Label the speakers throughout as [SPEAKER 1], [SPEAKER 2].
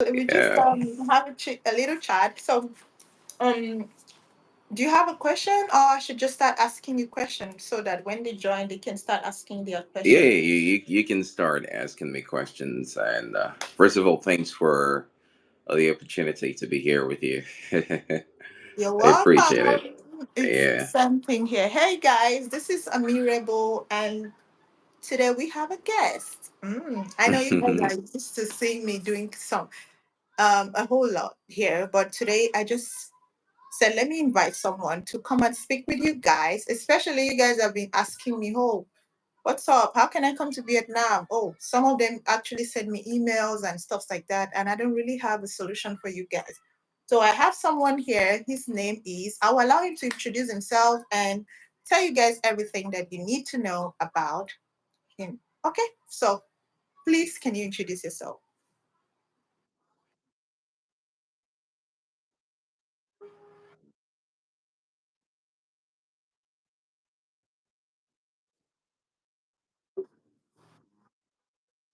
[SPEAKER 1] We just
[SPEAKER 2] Yeah.
[SPEAKER 1] have a little chat. So, um, do you have a question, or I should just start asking you questions so that when they join, they can start asking their
[SPEAKER 2] Yeah,
[SPEAKER 1] questions?
[SPEAKER 2] you can start asking me questions. And first of all, thanks for the opportunity to be here with you.
[SPEAKER 1] You're
[SPEAKER 2] I appreciate
[SPEAKER 1] welcome.
[SPEAKER 2] it.
[SPEAKER 1] It's
[SPEAKER 2] Yeah.
[SPEAKER 1] something here. Hey guys, this is Amirable, and today we have a guest. I know you guys are used to seeing me doing a whole lot here, but today I just said let me invite someone to come and speak with you guys. Especially you guys have been asking me, oh, what's up? How can I come to Vietnam? Oh, some of them actually send me emails and stuff like that, and I don't really have a solution for you guys. So I have someone here. His name is, I'll allow him to introduce himself and tell you guys everything that you need to know about him. Okay, so please, can you introduce yourself?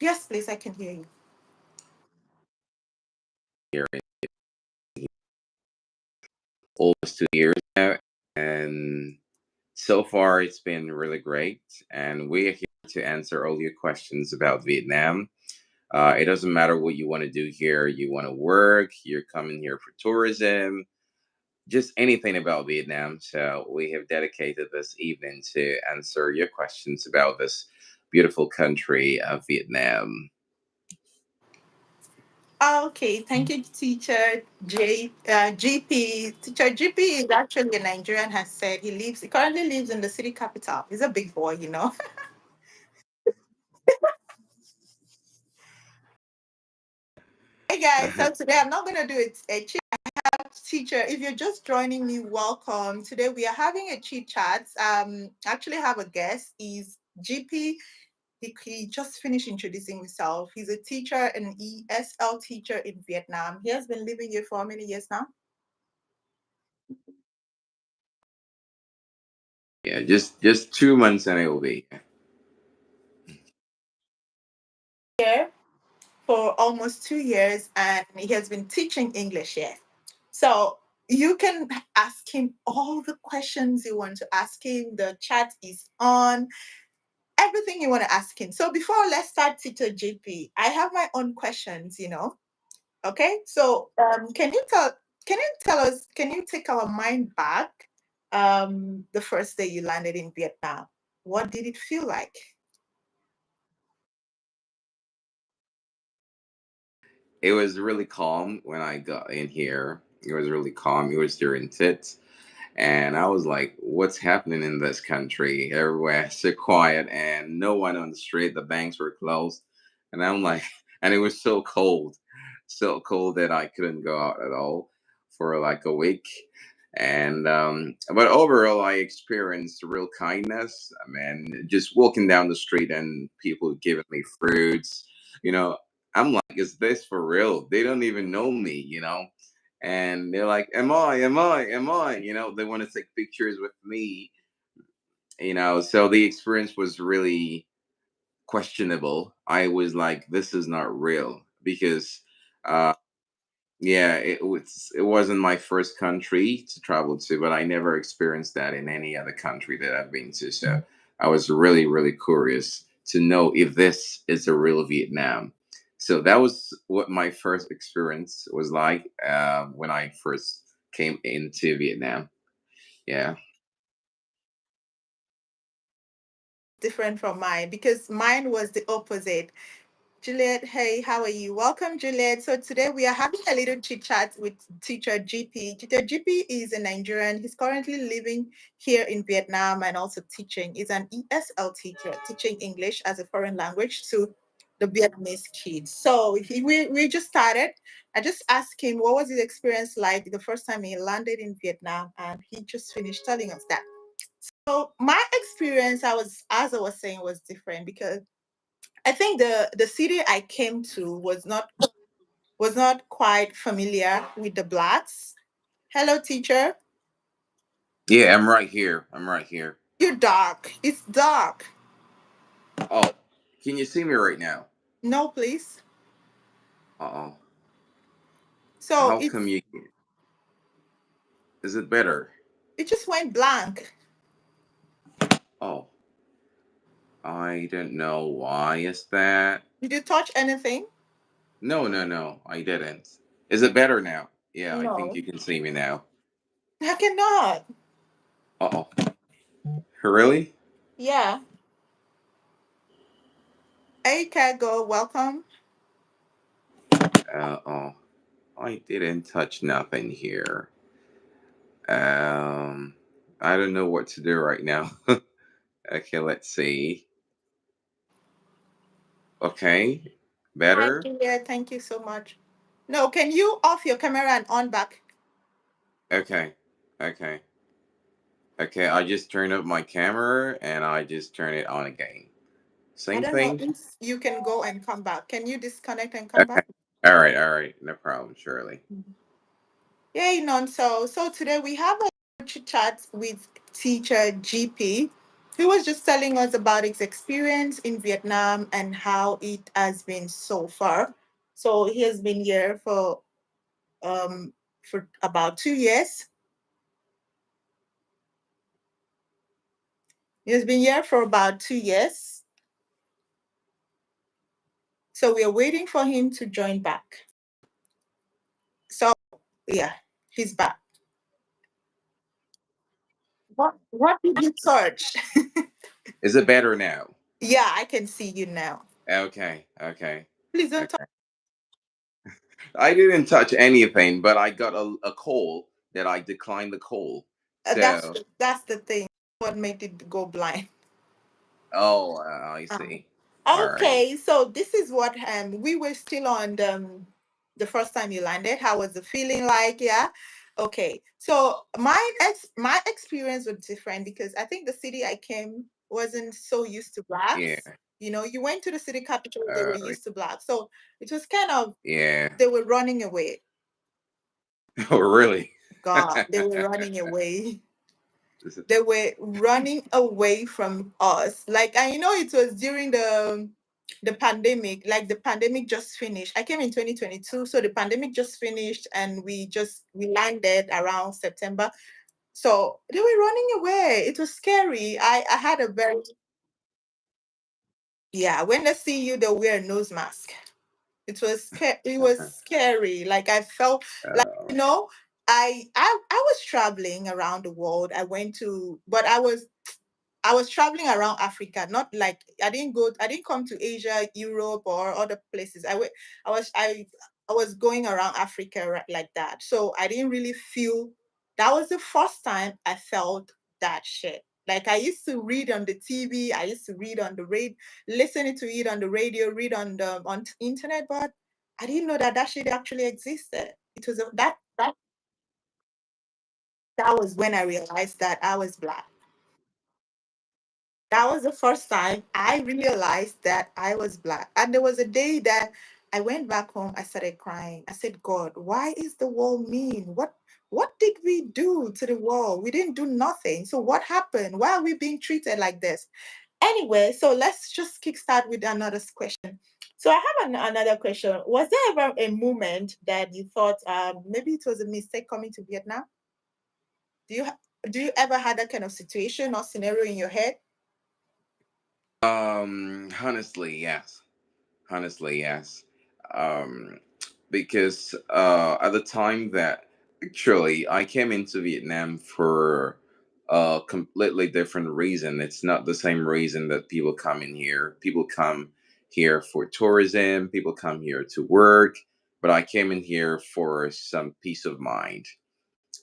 [SPEAKER 1] Yes, please, I can hear you.
[SPEAKER 2] Here in almost 2 years now, and so far it's been really great. And we're here to answer all your questions about Vietnam. It doesn't matter what you want to do here. You want to work, you're coming here for tourism, just anything about Vietnam. So we have dedicated this evening to answer your questions about this beautiful country of Vietnam.
[SPEAKER 1] Okay, thank you, teacher GP. Teacher GP is actually a Nigerian, has said he currently lives in the city capital. He's a big boy, you know. Hey guys, so today I'm not gonna do it a chit chat, teacher. If you're just joining me, welcome. Today we are having a chit chat. Actually have a guest. Is GP. He just finished introducing himself. He's a teacher, an ESL teacher in Vietnam. He has been living here for how many years now?
[SPEAKER 2] Yeah, just 2 months and it will be.
[SPEAKER 1] Here for almost 2 years, and he has been teaching English here. So you can ask him all the questions you want to ask him. The chat is on. Everything you want to ask him. So before let's start, Teacher JP, I have my own questions, you know. Okay. So can you tell us, can you take our mind back the first day you landed in Vietnam? What did it feel like?
[SPEAKER 2] It was really calm when I got in here. It was really calm. It was during Tits. And I was like, what's happening in this country? Everywhere so quiet and no one on the street. The banks were closed. And I'm like, and it was so cold that I couldn't go out at all for like a week. And but overall, I experienced real kindness. I mean, just walking down the street and people giving me fruits. You know, I'm like, is this for real? They don't even know me. And they're like, am I? They want to take pictures with me. So the experience was really questionable. I was like, this is not real because uh yeah, it wasn't my first country to travel to, but I never experienced that in any other country that I've been to. So I was really, really curious to know if this is a real Vietnam. So that was what my first experience was like when I first came into Vietnam. Yeah.
[SPEAKER 1] Different from mine because mine was the opposite. Juliet, hey, how are you? Welcome, Juliet. So today we are having a little chit chat with teacher GP. Teacher GP is a Nigerian. He's currently living here in Vietnam and also teaching. He's an ESL teacher, teaching English as a foreign language to the Vietnamese kids. So we just started. I just asked him what was his experience like the first time he landed in Vietnam, and he just finished telling us that. So my experience, as I was saying, was different because I think the city I came to was not quite familiar with the blacks. Hello, teacher.
[SPEAKER 2] Yeah, I'm right here. I'm right here.
[SPEAKER 1] You're dark. It's dark.
[SPEAKER 2] Oh, can you see me right now?
[SPEAKER 1] No, please.
[SPEAKER 2] Uh oh.
[SPEAKER 1] So
[SPEAKER 2] How come you? Is it better?
[SPEAKER 1] it just went blank.
[SPEAKER 2] Oh, I don't know why is that.
[SPEAKER 1] Did you touch anything?
[SPEAKER 2] No, no, no, I didn't. Is it better now? Yeah, I think
[SPEAKER 1] No,
[SPEAKER 2] you can see me now.
[SPEAKER 1] I cannot.
[SPEAKER 2] Uh oh. Really?
[SPEAKER 1] Yeah. Hey, Kago, welcome.
[SPEAKER 2] Oh, I didn't touch nothing here. Um, I don't know what to do right now. Okay, let's see. Okay,
[SPEAKER 1] Hi,
[SPEAKER 2] better.
[SPEAKER 1] Julia. Thank you so much. No, can you off your camera and on back?
[SPEAKER 2] Okay, okay, okay. I just turned up my camera and I just turn it on again.
[SPEAKER 1] I
[SPEAKER 2] Same
[SPEAKER 1] don't know
[SPEAKER 2] thing.
[SPEAKER 1] if you can go and come back. Can you disconnect and come
[SPEAKER 2] Okay.
[SPEAKER 1] back?
[SPEAKER 2] All right. No problem, Shirley.
[SPEAKER 1] Yay, Nonso. So today we have a chit chat with teacher GP, who was just telling us about his experience in Vietnam and how it has been so far. So he has been here for about 2 years. He has been here for about 2 years. So we are waiting for him to join back. So yeah, he's back. What did you search?
[SPEAKER 2] Is it better now?
[SPEAKER 1] Yeah, I can see you now.
[SPEAKER 2] Okay, okay,
[SPEAKER 1] Please don't talk.
[SPEAKER 2] okay. I didn't touch anything, but I got a call that I declined the call. So,
[SPEAKER 1] That's the thing. What made it go blind?
[SPEAKER 2] oh, I
[SPEAKER 1] Um,
[SPEAKER 2] see. All right.
[SPEAKER 1] okay, so this is what we were still on the first time you landed. How was the feeling like? Yeah. Okay. So my experience was different because I think the city I came wasn't so used to
[SPEAKER 2] Yeah.
[SPEAKER 1] blacks. You went to the city capital, they were
[SPEAKER 2] Uh,
[SPEAKER 1] used to blacks. So it was kind of
[SPEAKER 2] yeah.
[SPEAKER 1] they were running away.
[SPEAKER 2] Oh, really?
[SPEAKER 1] God, they were running away. They were running away from us. Like, and it was during the pandemic. Like the pandemic just finished. I came in 2022, so the pandemic just finished, and we landed around September. So they were running away. It was scary. I had a very yeah. When they see you, they wear a nose mask. It was scary. Like I felt like I was traveling around the world. But I was traveling around Africa, not like I didn't come to Asia, Europe, or other places. I was I was going around Africa like that. So I didn't really feel that was the first time I felt that shit. Like I used to read on the TV, I used to read on the radio, listen to it on the radio, read on the on internet, but I didn't know that that shit actually existed. It was that was when I realized that I was black. That was the first time I realized that I was black. And there was a day that I went back home, I started crying. I said, God, why is the world mean? What did we do to the world? We didn't do nothing. So what happened? Why are we being treated like this? Anyway, so let's just kickstart with another question. So I have another question. Was there ever a moment that you thought maybe it was a mistake coming to Vietnam? Do you do you ever had that kind of situation or scenario in your head?
[SPEAKER 2] Honestly, yes. Honestly, yes. Um, because at the time that actually I came into Vietnam for a completely different reason. It's not the same reason that people come in here. People come here for tourism, people come here to work, but I came in here for some peace of mind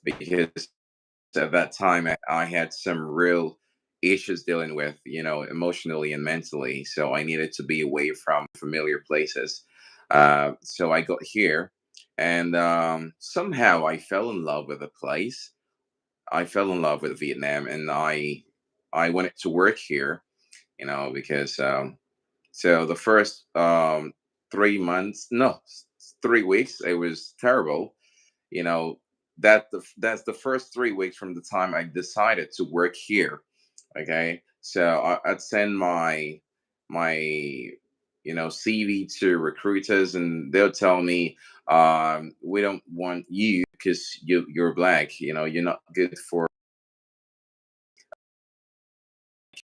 [SPEAKER 2] because at that time I had some real issues dealing with, emotionally and mentally. So I needed to be away from familiar places. So I got here, and somehow I fell in love with the place. I fell in love with Vietnam, and I wanted to work here. Because so the first 3 months, no, 3 weeks, it was terrible. you know that's the first 3 weeks from the time I decided to work here. Okay, so I'd send my CV to recruiters, and they'll tell me, we don't want you because you're black. You're not good for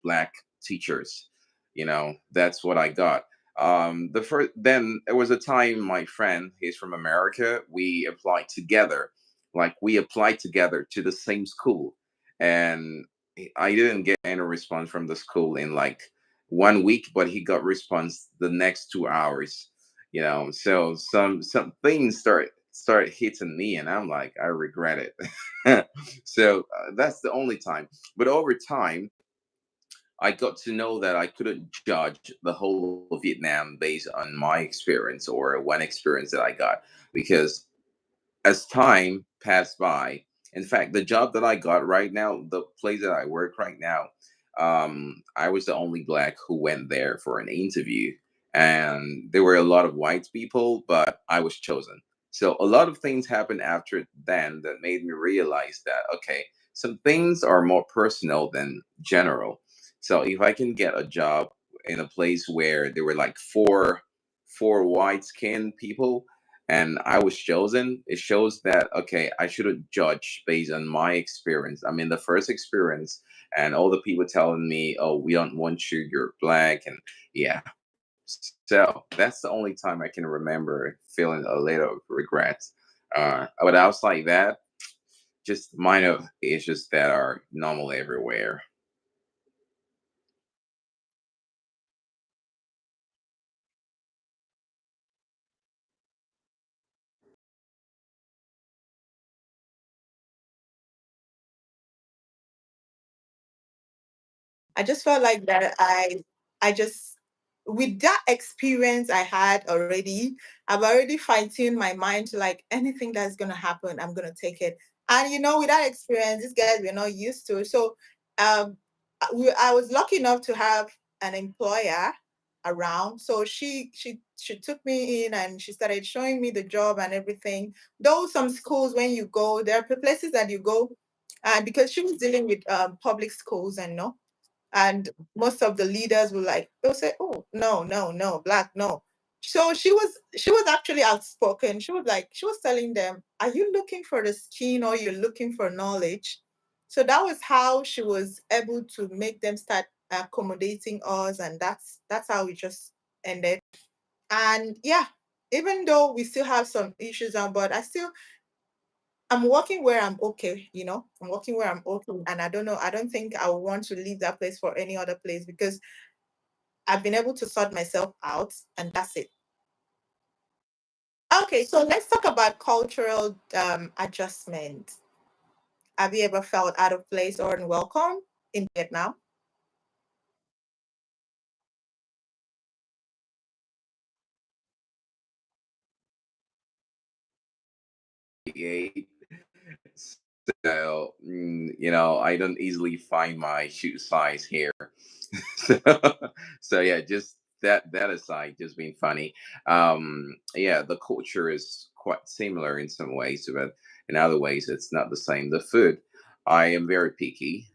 [SPEAKER 2] black teachers. That's what I got. The first Then there was a time my friend, he's from America, we applied together. Like we applied together to the same school, and I didn't get any response from the school in like 1 week, but he got response the next 2 hours. So some things start hitting me, and I'm like, I regret it. So that's the only time. But over time, I got to know that I couldn't judge the whole of Vietnam based on my experience or one experience that I got, because as time passed by, in fact, the job that I got right now, the place that I work right now, I was the only black who went there for an interview, and there were a lot of white people, but I was chosen. So a lot of things happened after then that made me realize that okay, some things are more personal than general. So if I can get a job in a place where there were like four white skinned people and I was chosen, it shows that okay, I shouldn't judge based on my experience. I mean, the first experience, and all the people telling me, "Oh, we don't want you. You're black," and yeah. So that's the only time I can remember feeling a little regret. But outside that, just minor issues that are normal everywhere.
[SPEAKER 1] I just felt like that I just with that experience I had already, I've already fine-tuned my mind to like anything that's gonna happen, I'm gonna take it. And with that experience, these guys were not used to. So I was lucky enough to have an employer around. So she took me in and she started showing me the job and everything. Though some schools, when you go, there are places that you go, because she was dealing with public schools and no, and most of the leaders were like, they'll say, "Oh, no, no, no, black, no." So she was actually outspoken. She was telling them, "Are you looking for the skin or you're looking for knowledge?" So that was how she was able to make them start accommodating us, and that's how we just ended. And yeah, even though we still have some issues on, but I'm working where I'm okay. I'm working where I'm okay. And I don't know, I don't think I would want to leave that place for any other place because I've been able to sort myself out and that's it. Okay, so let's talk about cultural adjustment. Have you ever felt out of place or unwelcome in Vietnam?
[SPEAKER 2] Yeah. So, I don't easily find my shoe size here. so, so yeah, just that aside, just being funny. Yeah, the culture is quite similar in some ways, but in other ways, it's not the same. The food, I am very picky.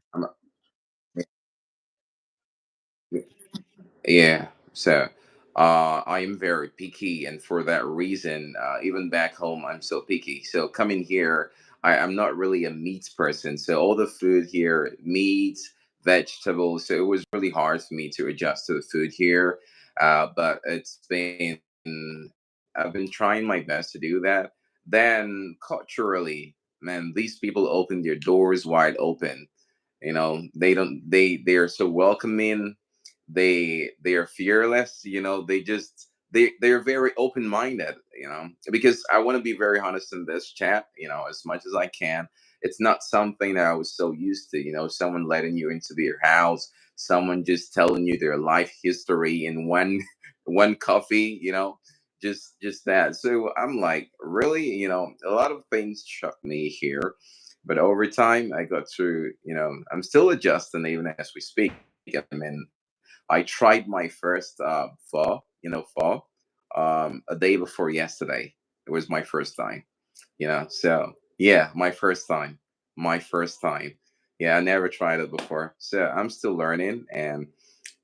[SPEAKER 2] Yeah. So I am very picky, and for that reason, even back home, I'm so picky. So coming here, I'm not really a meat person. So all the food here, meat, vegetables. So it was really hard for me to adjust to the food here. But I've been trying my best to do that. Then culturally, man, these people open their doors wide open. They don't. They are so welcoming. They are fearless. They're very open minded. Because I want to be very honest in this chat. As much as I can. It's not something that I was so used to. Someone letting you into their house, someone just telling you their life history in one one coffee. Just that. So I'm like, really. A lot of things shocked me here, but over time I got through. I'm still adjusting even as we speak. I mean, I tried my first pho, a day before yesterday. It was my first time. So yeah, my first time. Yeah, I never tried it before, so I'm still learning. And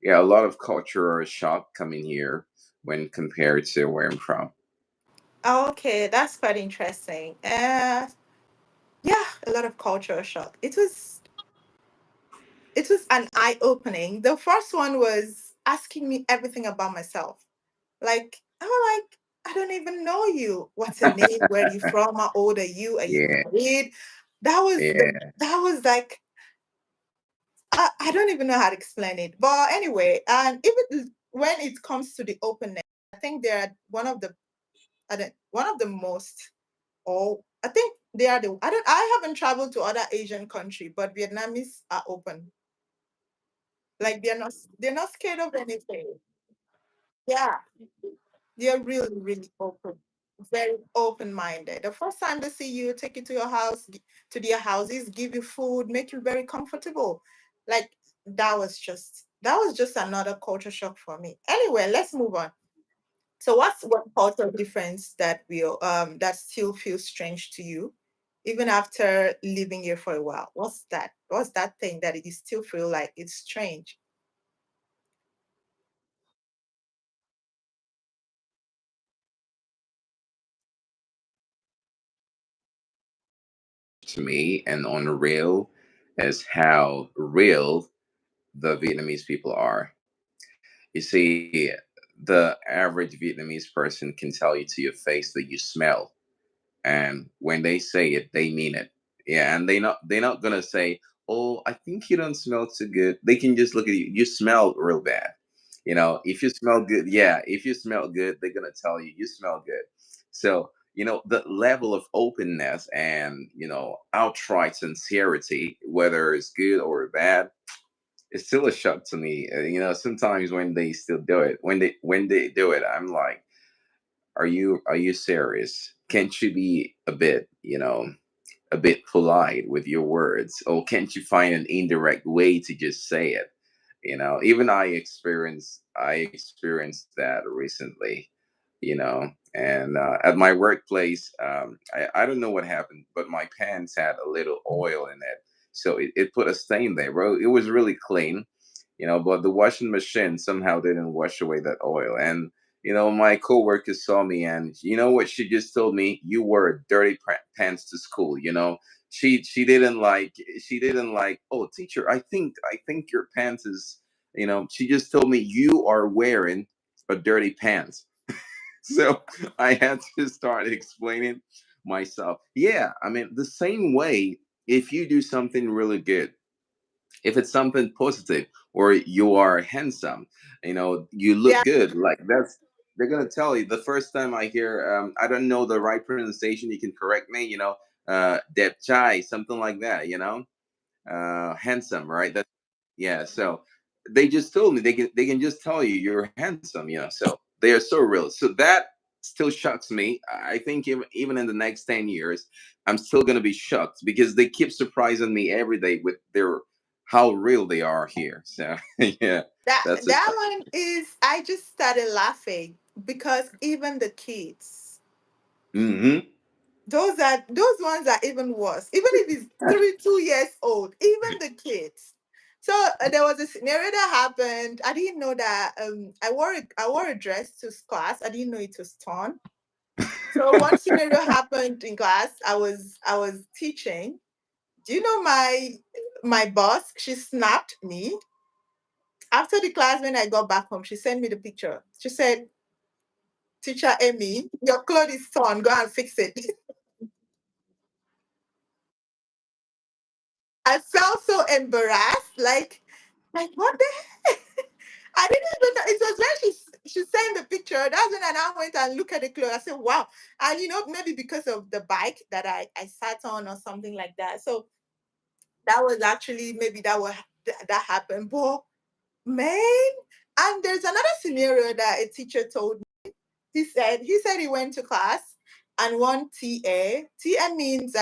[SPEAKER 2] yeah, a lot of cultural shock coming here. when compared to where I'm from.
[SPEAKER 1] Okay, that's quite interesting. Yeah, a lot of cultural shock. It was an eye opening. The first one was asking me everything about myself. Like, I'm like, I don't even know you. What's your name? Where are you from? How old are you? Are you
[SPEAKER 2] Yeah,
[SPEAKER 1] married? That was
[SPEAKER 2] yeah.
[SPEAKER 1] that was like I don't even know how to explain it. But anyway, and even when it comes to the openness, I think they're one of the most, or I think they are the I haven't traveled to other Asian country, but Vietnamese are open. Like they're not scared of anything. Yeah. They're really, really open, very open-minded. The first time they see you, take you to your house, to their houses, give you food, make you very comfortable. Like that was just another culture shock for me. Anyway, let's move on. So, what's one cultural difference that still feels strange to you, even after living here for a while? What's that? What's that thing that you still feel like it's strange?
[SPEAKER 2] To me and unreal is how real the Vietnamese people are. You see, the average Vietnamese person can tell you to your face that you smell, and when they say it, they mean it. Yeah, and they're not gonna say, "Oh, I think you don't smell too good." They can just look at you. You smell real bad. If you smell good, yeah, if you smell good, they're gonna tell you you smell good. So the level of openness and outright sincerity, whether it's good or bad, it's still a shock to me. Sometimes when they still do it, when they do it, I'm like, are you serious? Can't you be a bit polite with your words, or can't you find an indirect way to just say it? Even I experienced that recently. And at my workplace, I don't know what happened, but my pants had a little oil in it, so it put a stain there, bro. It was really clean, but the washing machine somehow didn't wash away that oil. And my coworker saw me, and you know what she just told me? You wore dirty pants to school. She didn't like, oh, teacher, I think your pants is, she just told me you are wearing a dirty pants. So I had to start explaining myself. Yeah, I mean, the same way, if you do something really good, if it's something positive, or you are handsome, you
[SPEAKER 1] Yeah,
[SPEAKER 2] look good, like that's, they're gonna tell you. The first time I hear, I don't know the right pronunciation, you can correct me, dep chai, something like that, handsome, right? That, yeah. So they just told me they can just tell you you're handsome, so they are so real. So that still shocks me. I think even in the next 10 years, I'm still going to be shocked, because they keep surprising me every day with their how real they are here. So yeah,
[SPEAKER 1] that
[SPEAKER 2] that's a
[SPEAKER 1] that
[SPEAKER 2] shock.
[SPEAKER 1] one is. I just started laughing because even the kids,
[SPEAKER 2] Hmm.
[SPEAKER 1] those ones are even worse. Even if it's 2 years old, even the kids. So there was a scenario that happened. I didn't know that. I wore a dress to class. I didn't know it was torn. So one scenario happened in class. I was teaching. Do you know my boss? She snapped me after the class. When I got back home, she sent me the picture. She said, "Teacher Amy, your clothes is torn. Go and fix it." I felt so embarrassed. Like what the heck? I didn't even know. It was when she sent the picture. That's when I now went and look at the clothes. I said, "Wow!" And maybe because of the bike that I sat on or something like that. So that was actually maybe that happened. But man, and there's another scenario that a teacher told me. He said he went to class, and one TA means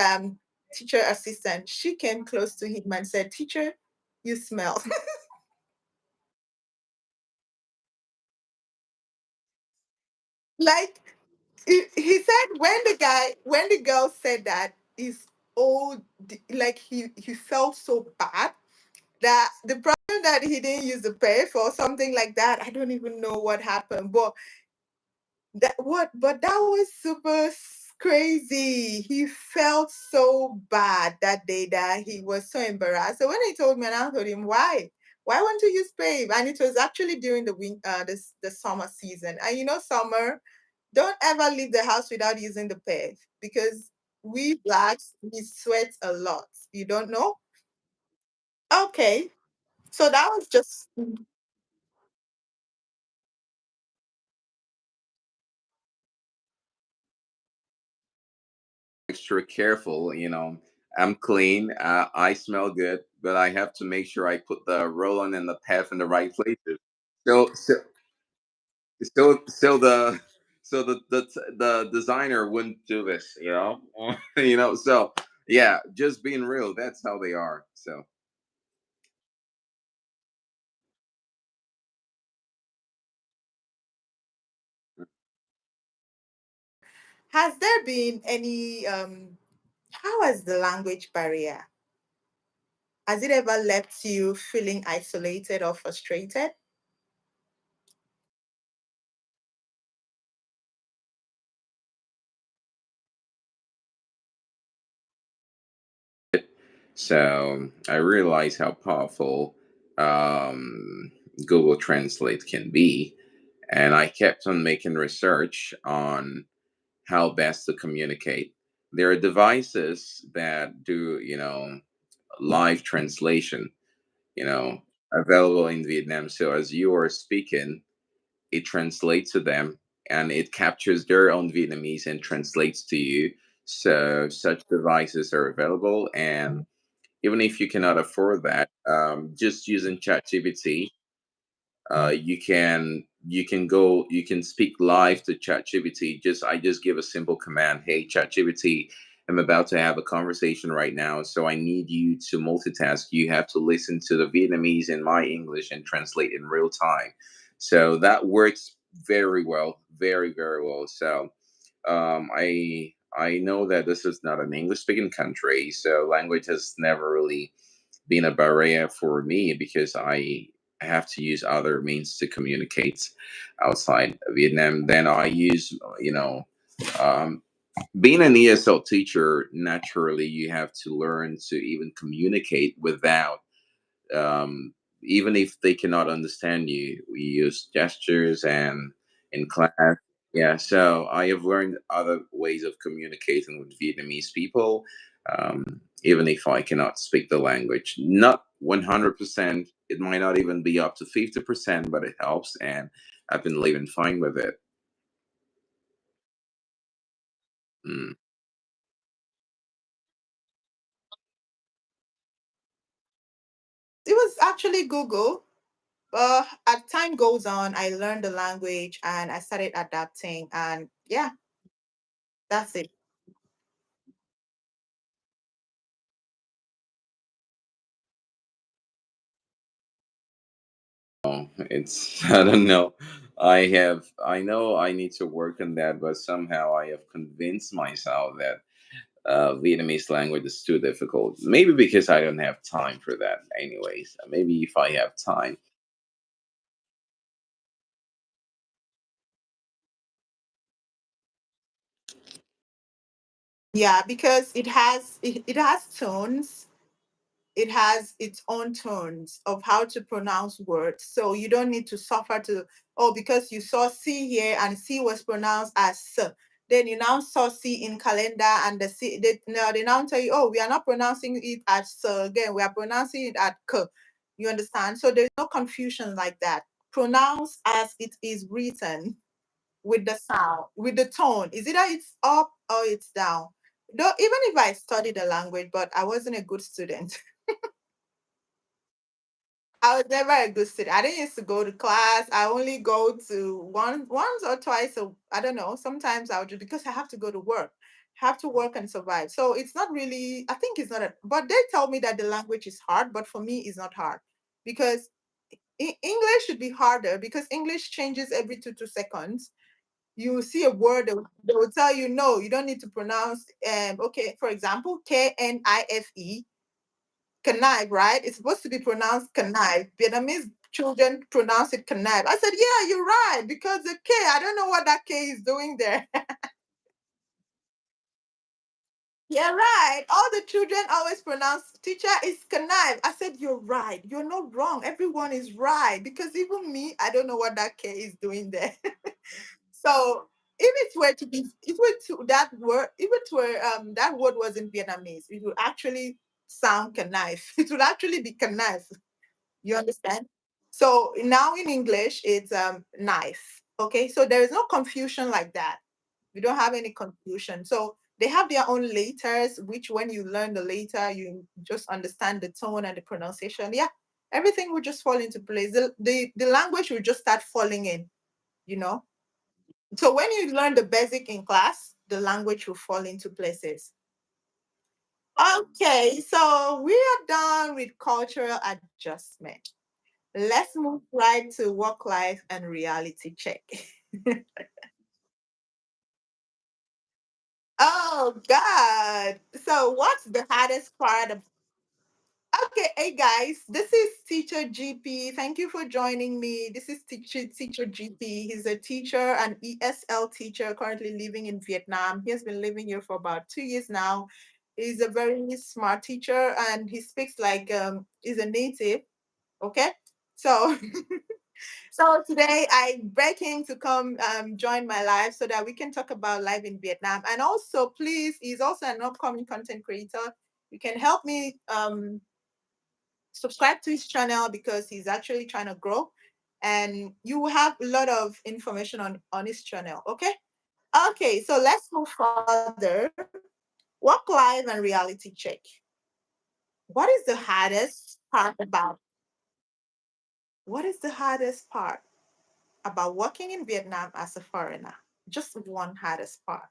[SPEAKER 1] teacher assistant. She came close to him and said, "Teacher, you smell." Like he said, when the girl said that, is old, like he felt so bad that the problem that he didn't use the pay for something like that. I don't even know what happened, but That what? But that was super crazy. He felt so bad that day that he was so embarrassed. So when he told me, and I told him, why? Why won't you use pave? And it was actually during the summer season. And you know, summer, don't ever leave the house without using the pave because we blacks we sweat a lot. You don't know? Okay. So that was just
[SPEAKER 2] Extra careful. I'm clean. I smell good, but I have to make sure I put the roll-on and the path in the right places. So, so, so the designer wouldn't do this. So yeah, just being real. That's how they are. So
[SPEAKER 1] has there been any how has the language barrier? Has it ever left you feeling isolated or frustrated?
[SPEAKER 2] so I realize how powerful um, Google Translate can be, and I kept on making research on how best to communicate. There are devices that do, live translation, you know, available in Vietnam. So as you are speaking, it translates to them and it captures their own Vietnamese and translates to you. So such devices are available. And even if you cannot afford that, just using ChatGPT, you can speak live to ChatGPT. I just give a simple command. Hey ChatGPT, I'm about to have a conversation right now, so I need you to multitask. You have to listen to the Vietnamese in my English and translate in real time. So that works very well, very very well. So I know that this is not an English speaking country, so language has never really been a barrier for me because I have to use other means to communicate outside Vietnam. Then I use, um, being an ESL teacher, naturally, you have to learn to even communicate without um, even if they cannot understand you, we use gestures and in class. Yeah, so I have learned other ways of communicating with Vietnamese people, even if I cannot speak the language. Not 100%, it might not even be up to 50%, but it helps, and I've been living fine with it. Mm.
[SPEAKER 1] It was actually Google. As time goes on, I learned the language and I started adapting. And yeah, that's it.
[SPEAKER 2] It's I don't know. I know I need to work on that, but somehow I have convinced myself that Vietnamese language is too difficult. Maybe because I don't have time for that. Anyways, maybe if I have time.
[SPEAKER 1] Yeah, because it has tones. It has its own tones of how to pronounce words. So you don't need to suffer to, oh, because you saw C here and C was pronounced as S. Then you now saw C in calendar and the C, they now tell you, oh, we are not pronouncing it as S again. We are pronouncing it at K. You understand? So there's no confusion like that. Pronounce as it is written with the sound, with the tone. Is either it's up or it's down. Though even if I studied the language, but I wasn't a good student. I was never a good student. I didn't used to go to class. I only go to once or twice. So I don't know. Sometimes I would just because I have to go to work, have to work and survive. So it's not really. I think it's not a. But they tell me that the language is hard, but for me, it's not hard because English should be harder because English changes every two seconds. You see a word, they will tell you no, you don't need to pronounce. Okay, for example, Knife, right? It's supposed to be pronounced knife. Vietnamese children pronounce it knife. I said, yeah, you're right, because the K, I don't know what that K is doing there. Yeah, right. All the children always pronounce teacher is knife. I said, you're right. You're not wrong. Everyone is right. Because even me, I don't know what that K is doing there. So if it were to be, if it to that word, if it were that word was in Vietnamese, it would actually sound knife. It would actually be knife. You understand? So now in English, it's knife. Okay, so there is no confusion like that. We don't have any confusion. So they have their own letters, which when you learn the letter, you just understand the tone and the pronunciation. Yeah, everything will just fall into place. The language will just start falling in, you know. So when you learn the basic in class, the language will fall into places. Okay, so we are done with cultural adjustment. Let's move right to work life and reality check. Oh God. So what's the hardest part of Okay, hey guys, this is Teacher GP. Thank you for joining me. This is Teacher GP. He's a teacher, an ESL teacher currently living in Vietnam. He has been living here for about 2 years now. He's a very smart teacher and he speaks like he's a native. Okay. So So today I beg him to come join my live so that we can talk about life in Vietnam. And also, please, he's also an upcoming content creator. You can help me subscribe to his channel because he's actually trying to grow. And you will have a lot of information on his channel. Okay. Okay. So let's move further. Work life and reality check. What is the hardest part about? What is the hardest part about working in Vietnam as a foreigner? Just one hardest part.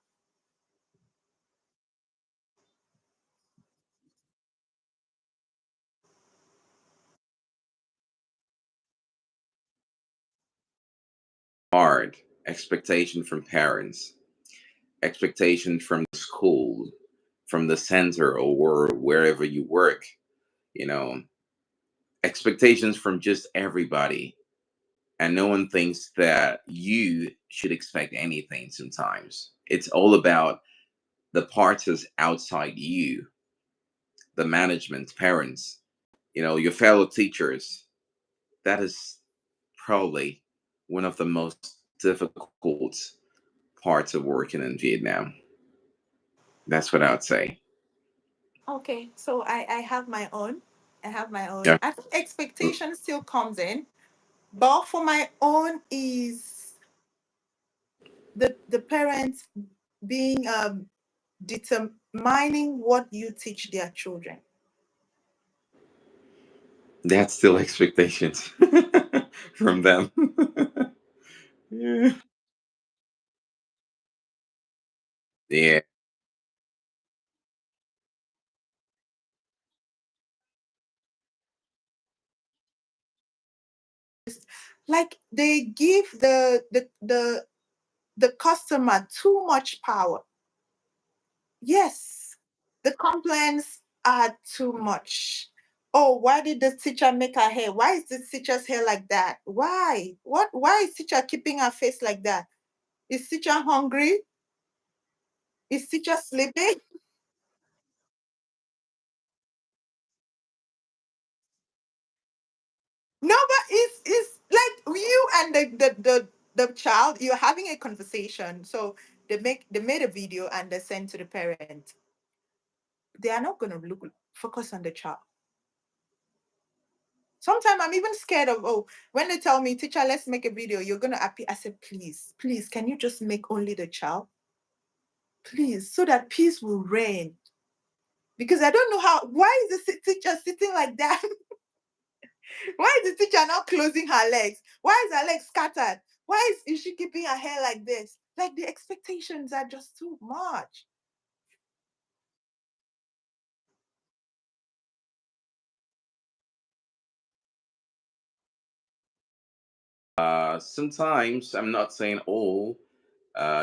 [SPEAKER 2] Hard expectation from parents, expectation from the school, from the center or wherever you work, you know, expectations from just everybody. And no one thinks that you should expect anything sometimes. It's all about the parts that's outside you, the management, parents, your fellow teachers. That is probably one of the most difficult parts of working in Vietnam. That's what I would say.
[SPEAKER 1] Okay, so I have my own. I have my own.
[SPEAKER 2] Yeah.
[SPEAKER 1] I think expectation still comes in, but for my own is the parents being determining what you teach their children.
[SPEAKER 2] That's still expectations from them. Yeah. Yeah.
[SPEAKER 1] Like they give the customer too much power. Yes, the complaints are too much. Oh, why did the teacher make her hair? Why is the teacher's hair like that? Why? What? Why is teacher keeping her face like that? Is teacher hungry? Is teacher sleeping? No, but it's like you and the child. You're having a conversation. So they made a video and they sent to the parent. They are not gonna look focus on the child. Sometimes I'm even scared of, oh, when they tell me, teacher, let's make a video, you're going to appear. I said, please, please, can you just make only the child? Please, so that peace will reign. Because I don't know why is the teacher sitting like that? Why is the teacher not closing her legs? Why is her legs scattered? Why is she keeping her hair like this? Like the expectations are just too much.
[SPEAKER 2] Sometimes, I'm not saying all,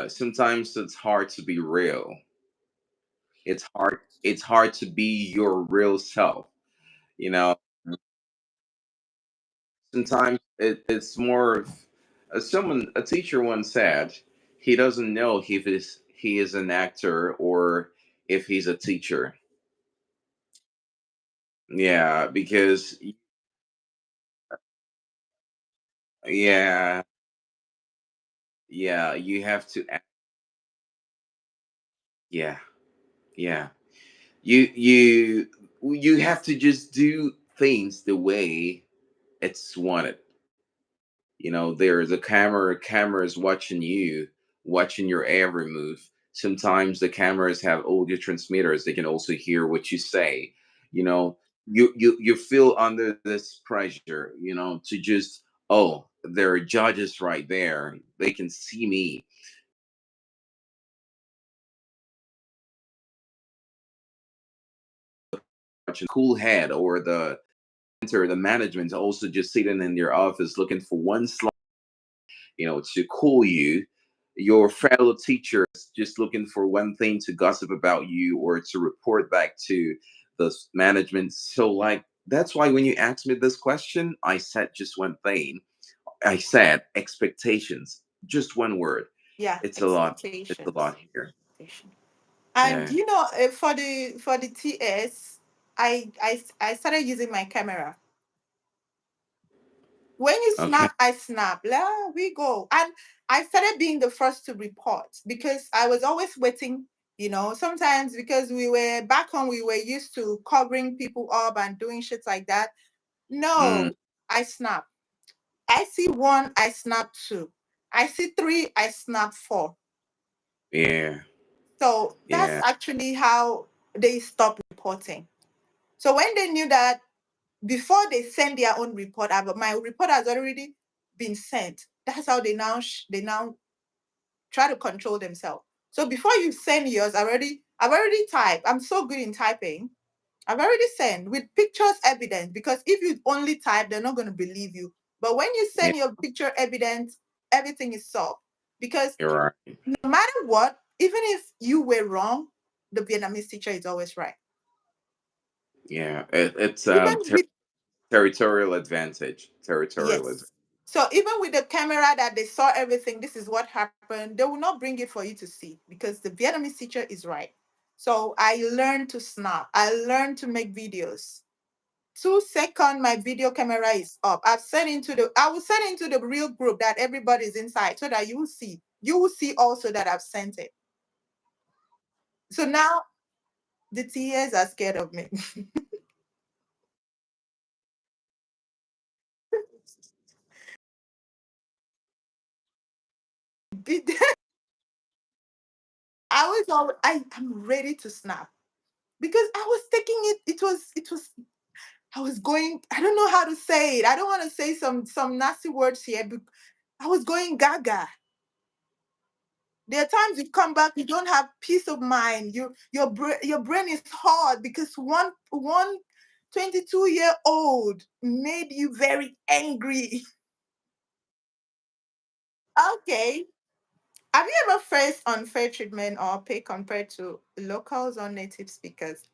[SPEAKER 2] sometimes it's hard to be real. It's hard to be your real self, you know. Sometimes it's more of, a teacher once said, he doesn't know if he is an actor or if he's a teacher. Yeah, because yeah, yeah, you have to yeah, yeah. You you have to just do things the way it's wanted. There's a camera is watching you, watching your every move. Sometimes the cameras have audio transmitters, they can also hear what you say. you know you feel under this pressure, to just, oh, there are judges right there, they can see me. Watching cool head, or the management also just sitting in your office looking for one slide, to call you. Your fellow teachers just looking for one thing to gossip about you or to report back to the management. So, like, that's why when you asked me this question, I said just one thing. I said expectations. Just one word.
[SPEAKER 1] Yeah,
[SPEAKER 2] It's a lot. It's a
[SPEAKER 1] expectations.
[SPEAKER 2] lot here.
[SPEAKER 1] And
[SPEAKER 2] Yeah.
[SPEAKER 1] you know, for the TS, I started using my camera. When you
[SPEAKER 2] Okay.
[SPEAKER 1] snap, I snap. There we go. And I started being the first to report because I was always waiting. Sometimes because we were back home, we were used to covering people up and doing shit like that.
[SPEAKER 2] Mm,
[SPEAKER 1] No, I snap. I see one, I snap two. I see three, I snap four.
[SPEAKER 2] yeah.
[SPEAKER 1] So that's
[SPEAKER 2] Yeah.
[SPEAKER 1] actually how they stopped reporting. So when they knew that before they send their own report, my report has already been sent. That's how they now try to control themselves. So before you send yours, I've already typed. I'm so good in typing. I've already sent with pictures evidence, because if you only type, they're not going to believe you. But when you
[SPEAKER 2] Yeah.
[SPEAKER 1] send your picture evidence, everything is solved. Because
[SPEAKER 2] You're right.
[SPEAKER 1] no matter what, even if you were wrong, the Vietnamese teacher is always right.
[SPEAKER 2] Yeah. It's
[SPEAKER 1] Even with
[SPEAKER 2] territorial advantage. Territorial advantage.
[SPEAKER 1] Yes. So even with the camera that they saw everything, this is what happened, they will not bring it for you to see because the Vietnamese teacher is right. So I learned to snap. I learned to make videos. 2 second, my video camera is up. I will send into the real group that everybody's inside so that you will see. You will see also that I've sent it. So now the TAs are scared of me. I'm ready to snap because I was taking it. It was I was going, I don't know how to say it. I don't want to say some nasty words here, but I was going gaga. There are times you come back, you don't have peace of mind. Your brain is hard because one 22-year-old made you very angry. Okay. Have you ever faced unfair treatment or pay compared to locals or native speakers?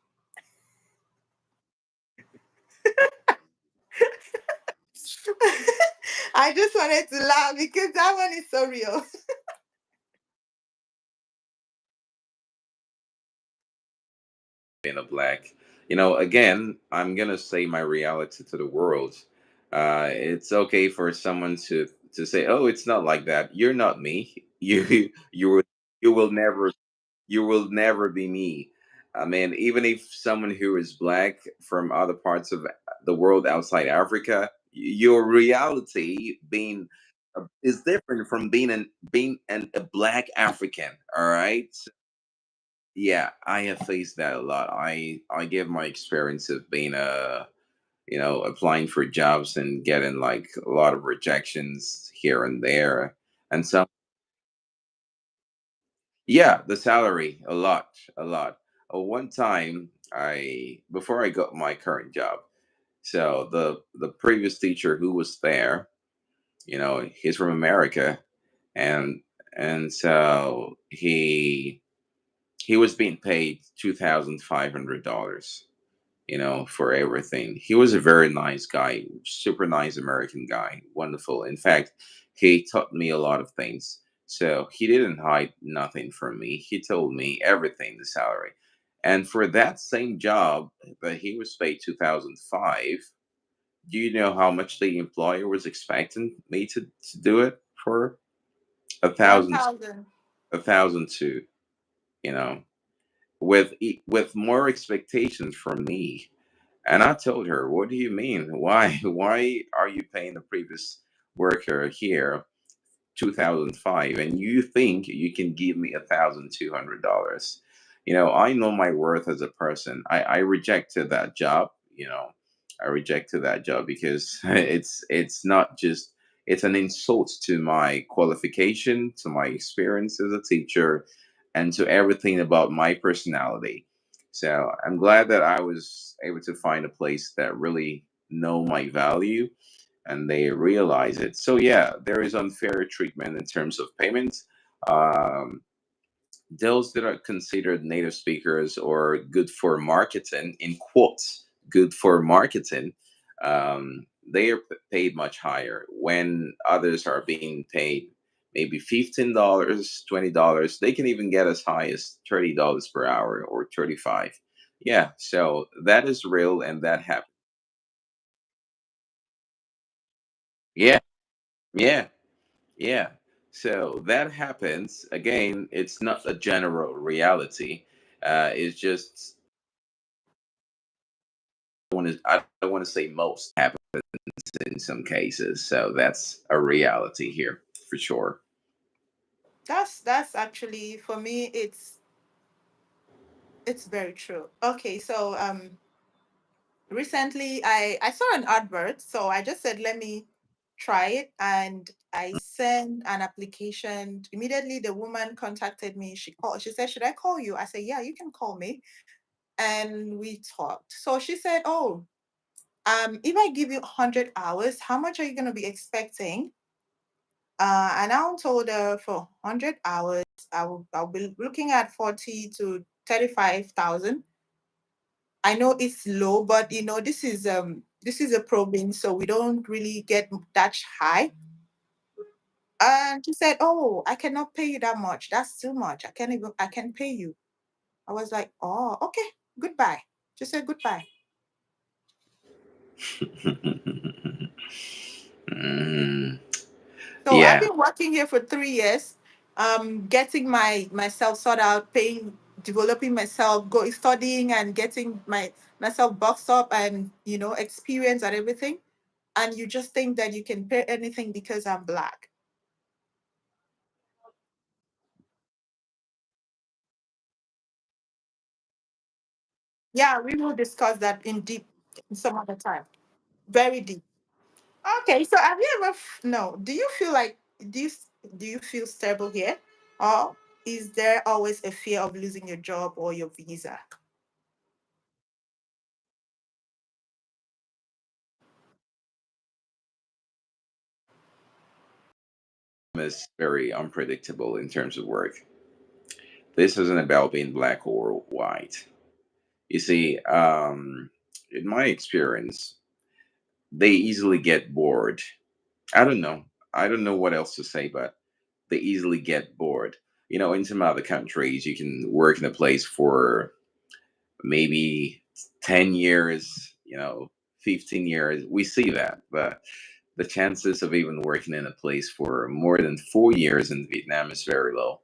[SPEAKER 1] I just wanted to laugh because that one is so real.
[SPEAKER 2] Being a black. Again, I'm gonna say my reality to the world. It's okay for someone to say, "Oh, it's not like that. You're not me. You will never be me." I mean, even if someone who is black from other parts of the world outside Africa, your reality being is different from a black African. All right. Yeah, I have faced that a lot. I give my experience of being applying for jobs and getting like a lot of rejections here and there. And so yeah, the salary a lot, a lot. One time, I before I got my current job, so the previous teacher who was there, he's from America, and so he was being paid $2,500. for everything. He was a very nice guy, super nice American guy, wonderful. In fact, he taught me a lot of things. So he didn't hide nothing from me. He told me everything, the salary. And for that same job that he was paid 2005, do you know how much the employer was expecting me to do it for? A thousand,
[SPEAKER 1] 1,000.
[SPEAKER 2] 1,002, you know, with more expectations from me. And I told her, "What do you mean? Why? Why are you paying the previous worker here 2005 and you think you can give me $1,200?" I know my worth as a person. I rejected that job. I rejected that job because it's not just, it's an insult to my qualification, to my experience as a teacher, and to everything about my personality. So I'm glad that I was able to find a place that really know my value and they realize it. So yeah, there is unfair treatment in terms of payments. Um, those that are considered native speakers or good for marketing, in quotes, good for marketing, they are paid much higher when others are being paid maybe $15, $20. They can even get as high as $30 per hour or 35. Yeah, so that is real and that happens. Yeah, yeah. Yeah. So that happens. Again, it's not a general reality. It's just I don't want to say most happens in some cases. So that's a reality here for sure.
[SPEAKER 1] That's actually for me. It's very true. Okay, so recently I saw an advert, so I just said let me try it, and I sent an application. Immediately the woman contacted me. She said, "Should I call you?" I said, "Yeah, you can call me." And we talked. So she said, "Oh, if I give you 100 hours, how much are you going to be expecting?" And I told her for 100 hours, I'll be looking at 40 to 35,000. I know it's low, but this is a province, so we don't really get that high. And she said, "Oh, I cannot pay you that much. That's too much. I can't pay you." I was like, "Oh, okay, goodbye." She said goodbye.
[SPEAKER 2] Mm,
[SPEAKER 1] So I've
[SPEAKER 2] yeah.
[SPEAKER 1] been working here for 3 years, getting myself sorted out, paying, developing myself, going studying and getting myself boxed up and experience and everything. And you just think that you can pay anything because I'm black. Yeah, we will discuss that in deep some other time. Very deep. Okay, so have you ever no? Do you feel like do you feel stable here, or is there always a fear of losing your job or your visa?
[SPEAKER 2] It's very unpredictable in terms of work. This isn't about being black or white. You see, in my experience, they easily get bored. I don't know. I don't know what else to say, but they easily get bored. In some other countries, you can work in a place for maybe 10 years, 15 years. We see that. But the chances of even working in a place for more than 4 years in Vietnam is very low.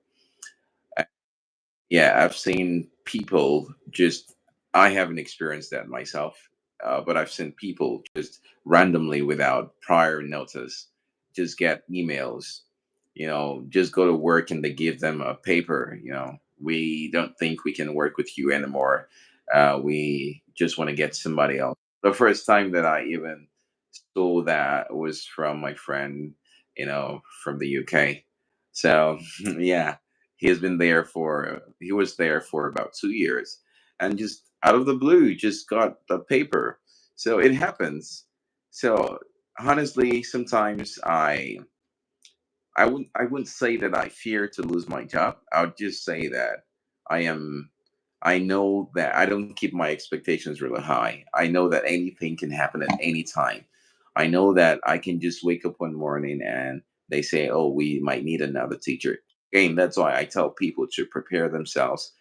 [SPEAKER 2] Yeah, I've seen people just, I haven't experienced that myself, but I've seen people just randomly without prior notice just get emails, just go to work and they give them a paper, we don't think we can work with you anymore. We just want to get somebody else. The first time that I even saw that was from my friend, from the UK. So, yeah, he was there for about 2 years, and just out of the blue just got the paper. So it happens. So honestly, sometimes I wouldn't say that I fear to lose my job. I would just say that I am I know that I don't keep my expectations really high. I know that anything can happen at any time. I know that I can just wake up one morning and they say, "Oh, we might need another teacher." Again, that's why I tell people to prepare themselves,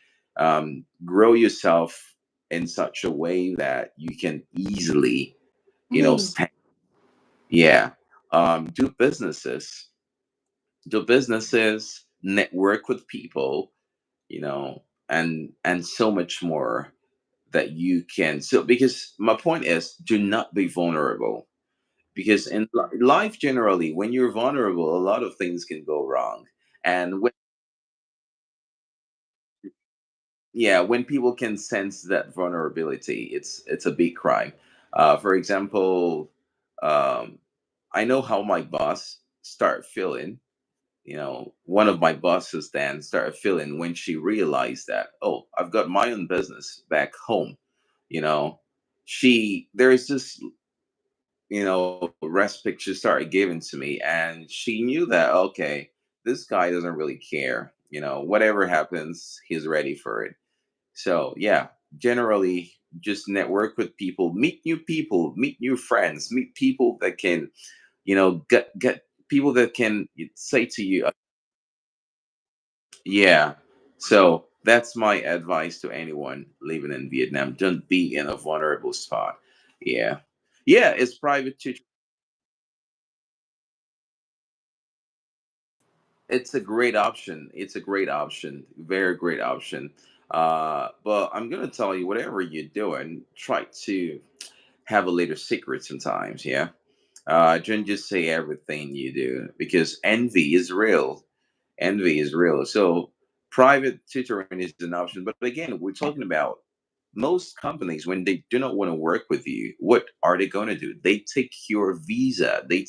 [SPEAKER 2] grow yourself in such a way that you can easily,
[SPEAKER 1] Move.
[SPEAKER 2] stand. Yeah, do businesses, network with people, and so much more that you can. So because my point is, do not be vulnerable, because in life generally, when you're vulnerable, a lot of things can go wrong. And when, yeah, when people can sense that vulnerability, it's a big crime. For example, um, I know how my boss start feeling. One of my bosses then started feeling when she realized that, oh, I've got my own business back home. you know there's this, respect she started giving to me, and she knew that, okay, this guy doesn't really care. Whatever happens, he's ready for it. So yeah, generally, just network with people, meet new friends, meet people that can, get people that can say to you, yeah. So that's my advice to anyone living in Vietnam. Don't be in a vulnerable spot. Yeah. Yeah, it's private tutor. It's a great option. It's a great option. Very great option. But I'm gonna tell you, whatever you're doing, try to have a little secret sometimes, yeah. Don't just say everything you do, because envy is real. So private tutoring is an option. But again, we're talking about most companies, when they do not want to work with you, what are they going to do? They take your visa, they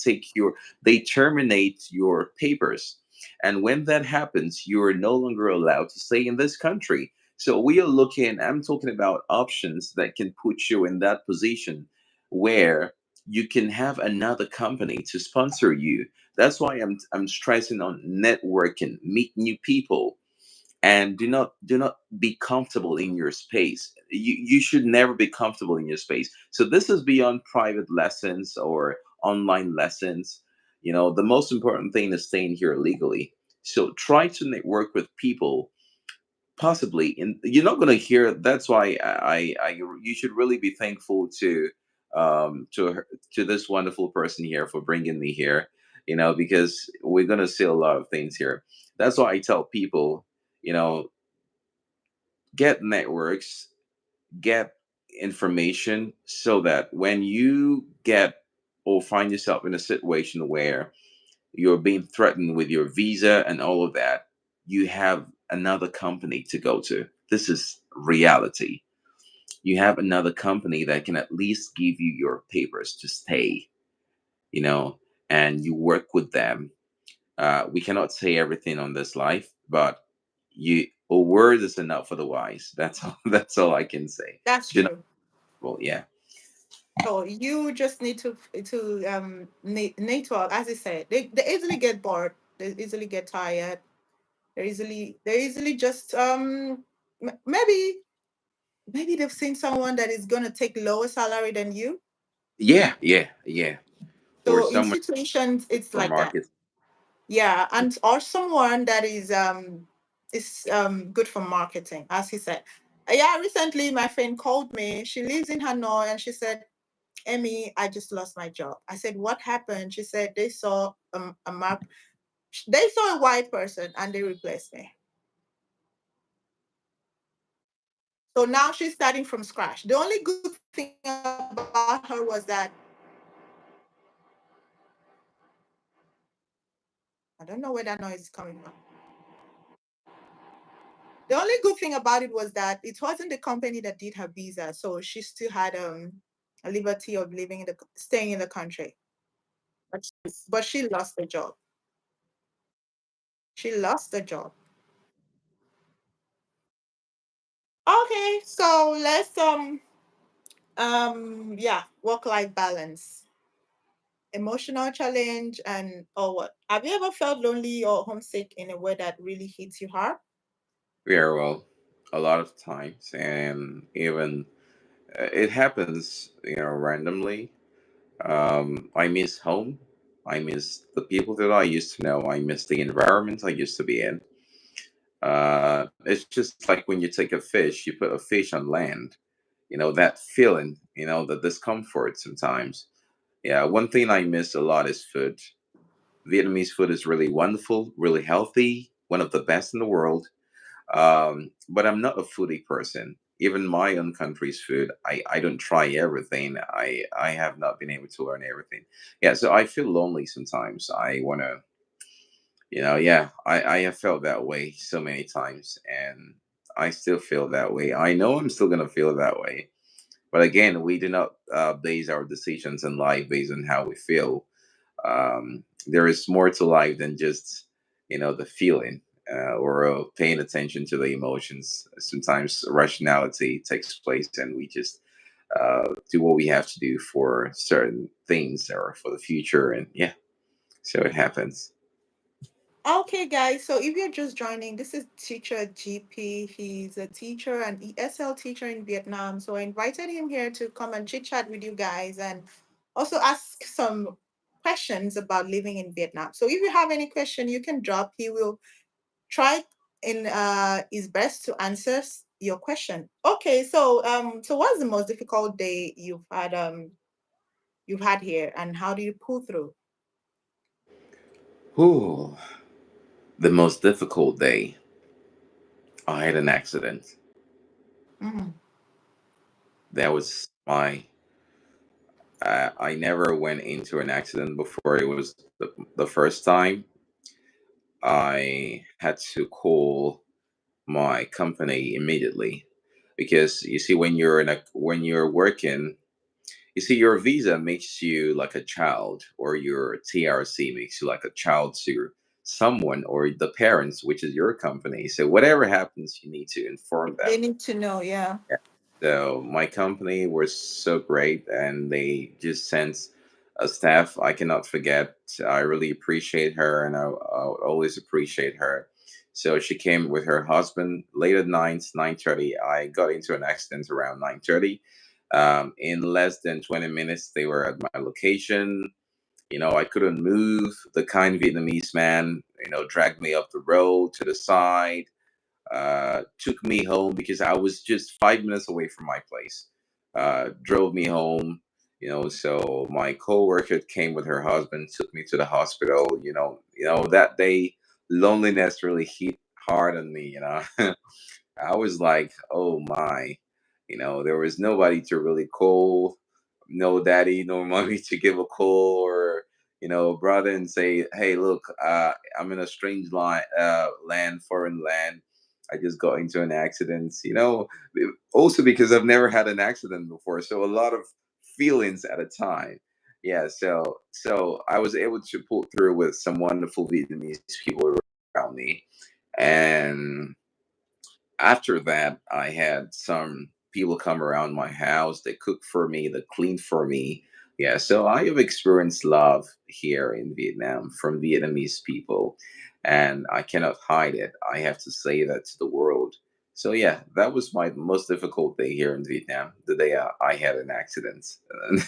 [SPEAKER 2] terminate your papers. And when that happens, you're no longer allowed to stay in this country. So I'm talking about options that can put you in that position where you can have another company to sponsor you. That's why I'm stressing on networking, meet new people, and do not be comfortable in your space. You should never be comfortable in your space. So this is beyond private lessons or online lessons. The most important thing is staying here legally. So try to network with people, possibly, and you're not going to hear. That's why you should really be thankful to this wonderful person here for bringing me here, because we're going to see a lot of things here. That's why I tell people, you know get networks, get information, so that when you get or find yourself in a situation where you're being threatened with your visa and all of that, you have another company to go to. This is reality. You have another company that can at least give you your papers to stay, you know, and you work with them. We cannot say everything on this life, but a word is enough for the wise. That's all. That's all I can say.
[SPEAKER 1] That's
[SPEAKER 2] Do not,
[SPEAKER 1] true.
[SPEAKER 2] well, yeah,
[SPEAKER 1] So you just need to network, as I said. They easily get bored. They easily get tired. They easily just maybe they've seen someone that is gonna take lower salary than you.
[SPEAKER 2] yeah, yeah, yeah. Or
[SPEAKER 1] So in
[SPEAKER 2] someone
[SPEAKER 1] situations, it's
[SPEAKER 2] from
[SPEAKER 1] like that.
[SPEAKER 2] market.
[SPEAKER 1] Yeah, and or someone that is good for marketing, as he said. Yeah, recently my friend called me. She lives in Hanoi, and she said, "Emmy, I just lost my job." I said, "What happened?" She said they saw a map. They saw a white person and they replaced me. So now she's starting from scratch. The only good thing about her was that I don't know where that noise is coming from. The only good thing about it was that it wasn't the company that did her visa, so she still had a liberty of staying in the country. But she lost the job. She lost the job. Okay, so let's yeah, work life balance, emotional challenge, and or what? Have you ever felt lonely or homesick in a way that really hits you hard?
[SPEAKER 2] Very well. a lot of times, and even it happens, randomly. I miss home. I miss the people that I used to know. I miss the environment I used to be in. It's just like when you take a fish, you put a fish on land. That feeling, the discomfort sometimes. Yeah, one thing I miss a lot is food. Vietnamese food is really wonderful, really healthy, one of the best in the world. But I'm not a foodie person. Even my own country's food, I don't try everything. I have not been able to learn everything. Yeah, so I feel lonely sometimes. I wanna, yeah, I have felt that way so many times, and I still feel that way. I know I'm still gonna feel that way. But again, we do not base our decisions in life based on how we feel. There is more to life than just the feeling, or paying attention to the emotions. Sometimes rationality takes place, and we just do what we have to do for certain things or for the future, and yeah, so it happens.
[SPEAKER 1] Okay, guys. So if you're just joining, this is teacher GP. He's a teacher, an ESL teacher in Vietnam. So I invited him here to come and chit chat with you guys and also ask some questions about living in Vietnam. So if you have any question, you can drop. He will try in his best to answer your question. Okay, so what's the most difficult day you've had here, and how do you pull through?
[SPEAKER 2] Ooh, the most difficult day. I had an accident.
[SPEAKER 1] Mhm.
[SPEAKER 2] That was my. I never went into an accident before. It was the first time. I had to call my company immediately, because you see, when you're working, you see, your visa makes you like a child, or your TRC makes you like a child to someone, or the parents, which is your company. So whatever happens, you need to inform
[SPEAKER 1] They
[SPEAKER 2] them.
[SPEAKER 1] need to know, yeah.
[SPEAKER 2] So my company was so great, and they just sent a staff I cannot forget. I really appreciate her, and I'll always appreciate her. So she came with her husband late at night, 9:30. I got into an accident around 9:30. In less than 20 minutes, they were at my location. I couldn't move. The kind Vietnamese man, dragged me up the road to the side, took me home because I was just 5 minutes away from my place. Drove me home. So my coworker came with her husband, took me to the hospital. That day loneliness really hit hard on me. I was like, oh my, there was nobody to really call, no daddy, no mommy to give a call, or brother, and say, hey, look, I'm in a strange land, foreign land. I just got into an accident. Also because I've never had an accident before, so a lot of feelings at a time. Yeah, so I was able to pull through with some wonderful Vietnamese people around me, and after that, I had some people come around my house. They cook for me, they clean for me. Yeah, so I have experienced love here in Vietnam from Vietnamese people, and I cannot hide it. I have to say that to the world. So yeah, that was my most difficult day here in Vietnam. The day I had an accident,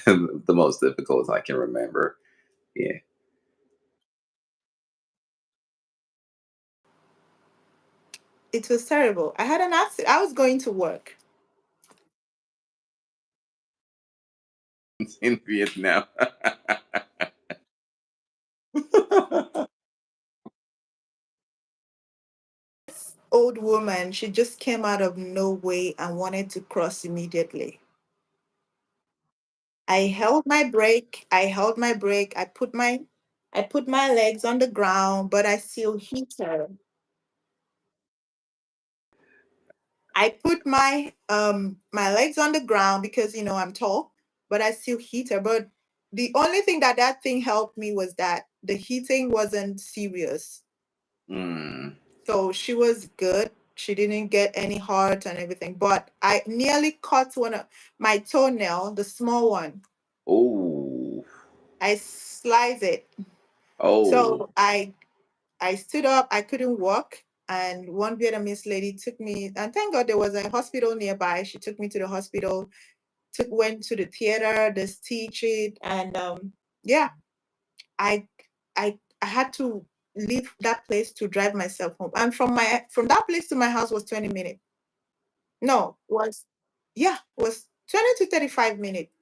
[SPEAKER 2] the most difficult I can remember. Yeah,
[SPEAKER 1] It was terrible. I had an accident. I was going to work.
[SPEAKER 2] in Vietnam.
[SPEAKER 1] Old woman, she just came out of nowhere and wanted to cross immediately. I held my brake, I put my legs on the ground, but I still hit her. I put my legs on the ground because I'm tall, but I still hit her. But the only thing that thing helped me was that the hitting wasn't serious.
[SPEAKER 2] Mm.
[SPEAKER 1] So she was good. She didn't get any hurt and everything. But I nearly cut one of my toenail, the small one.
[SPEAKER 2] Oh,
[SPEAKER 1] I sliced it.
[SPEAKER 2] oh.
[SPEAKER 1] So I stood up. I couldn't walk. And one Vietnamese lady took me, and thank God there was a hospital nearby. She took me to the hospital, went to the theater, the stitch it, and yeah, I I had to leave that place to drive myself home. And from that place to my house was 20 minutes. No, was yeah, was 20 to 35 minutes.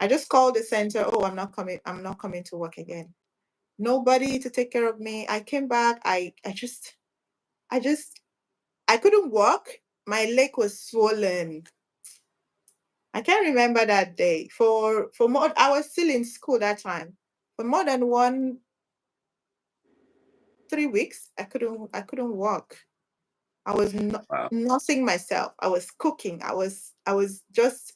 [SPEAKER 1] I just called the center. Oh, I'm not coming to work again. Nobody to take care of me. I came back. I just I couldn't walk. My leg was swollen. I can't remember that day. For more I was still in school that time. For more than 3 weeks, I couldn't walk. I was
[SPEAKER 2] Wow.
[SPEAKER 1] nursing myself. I was cooking. I was just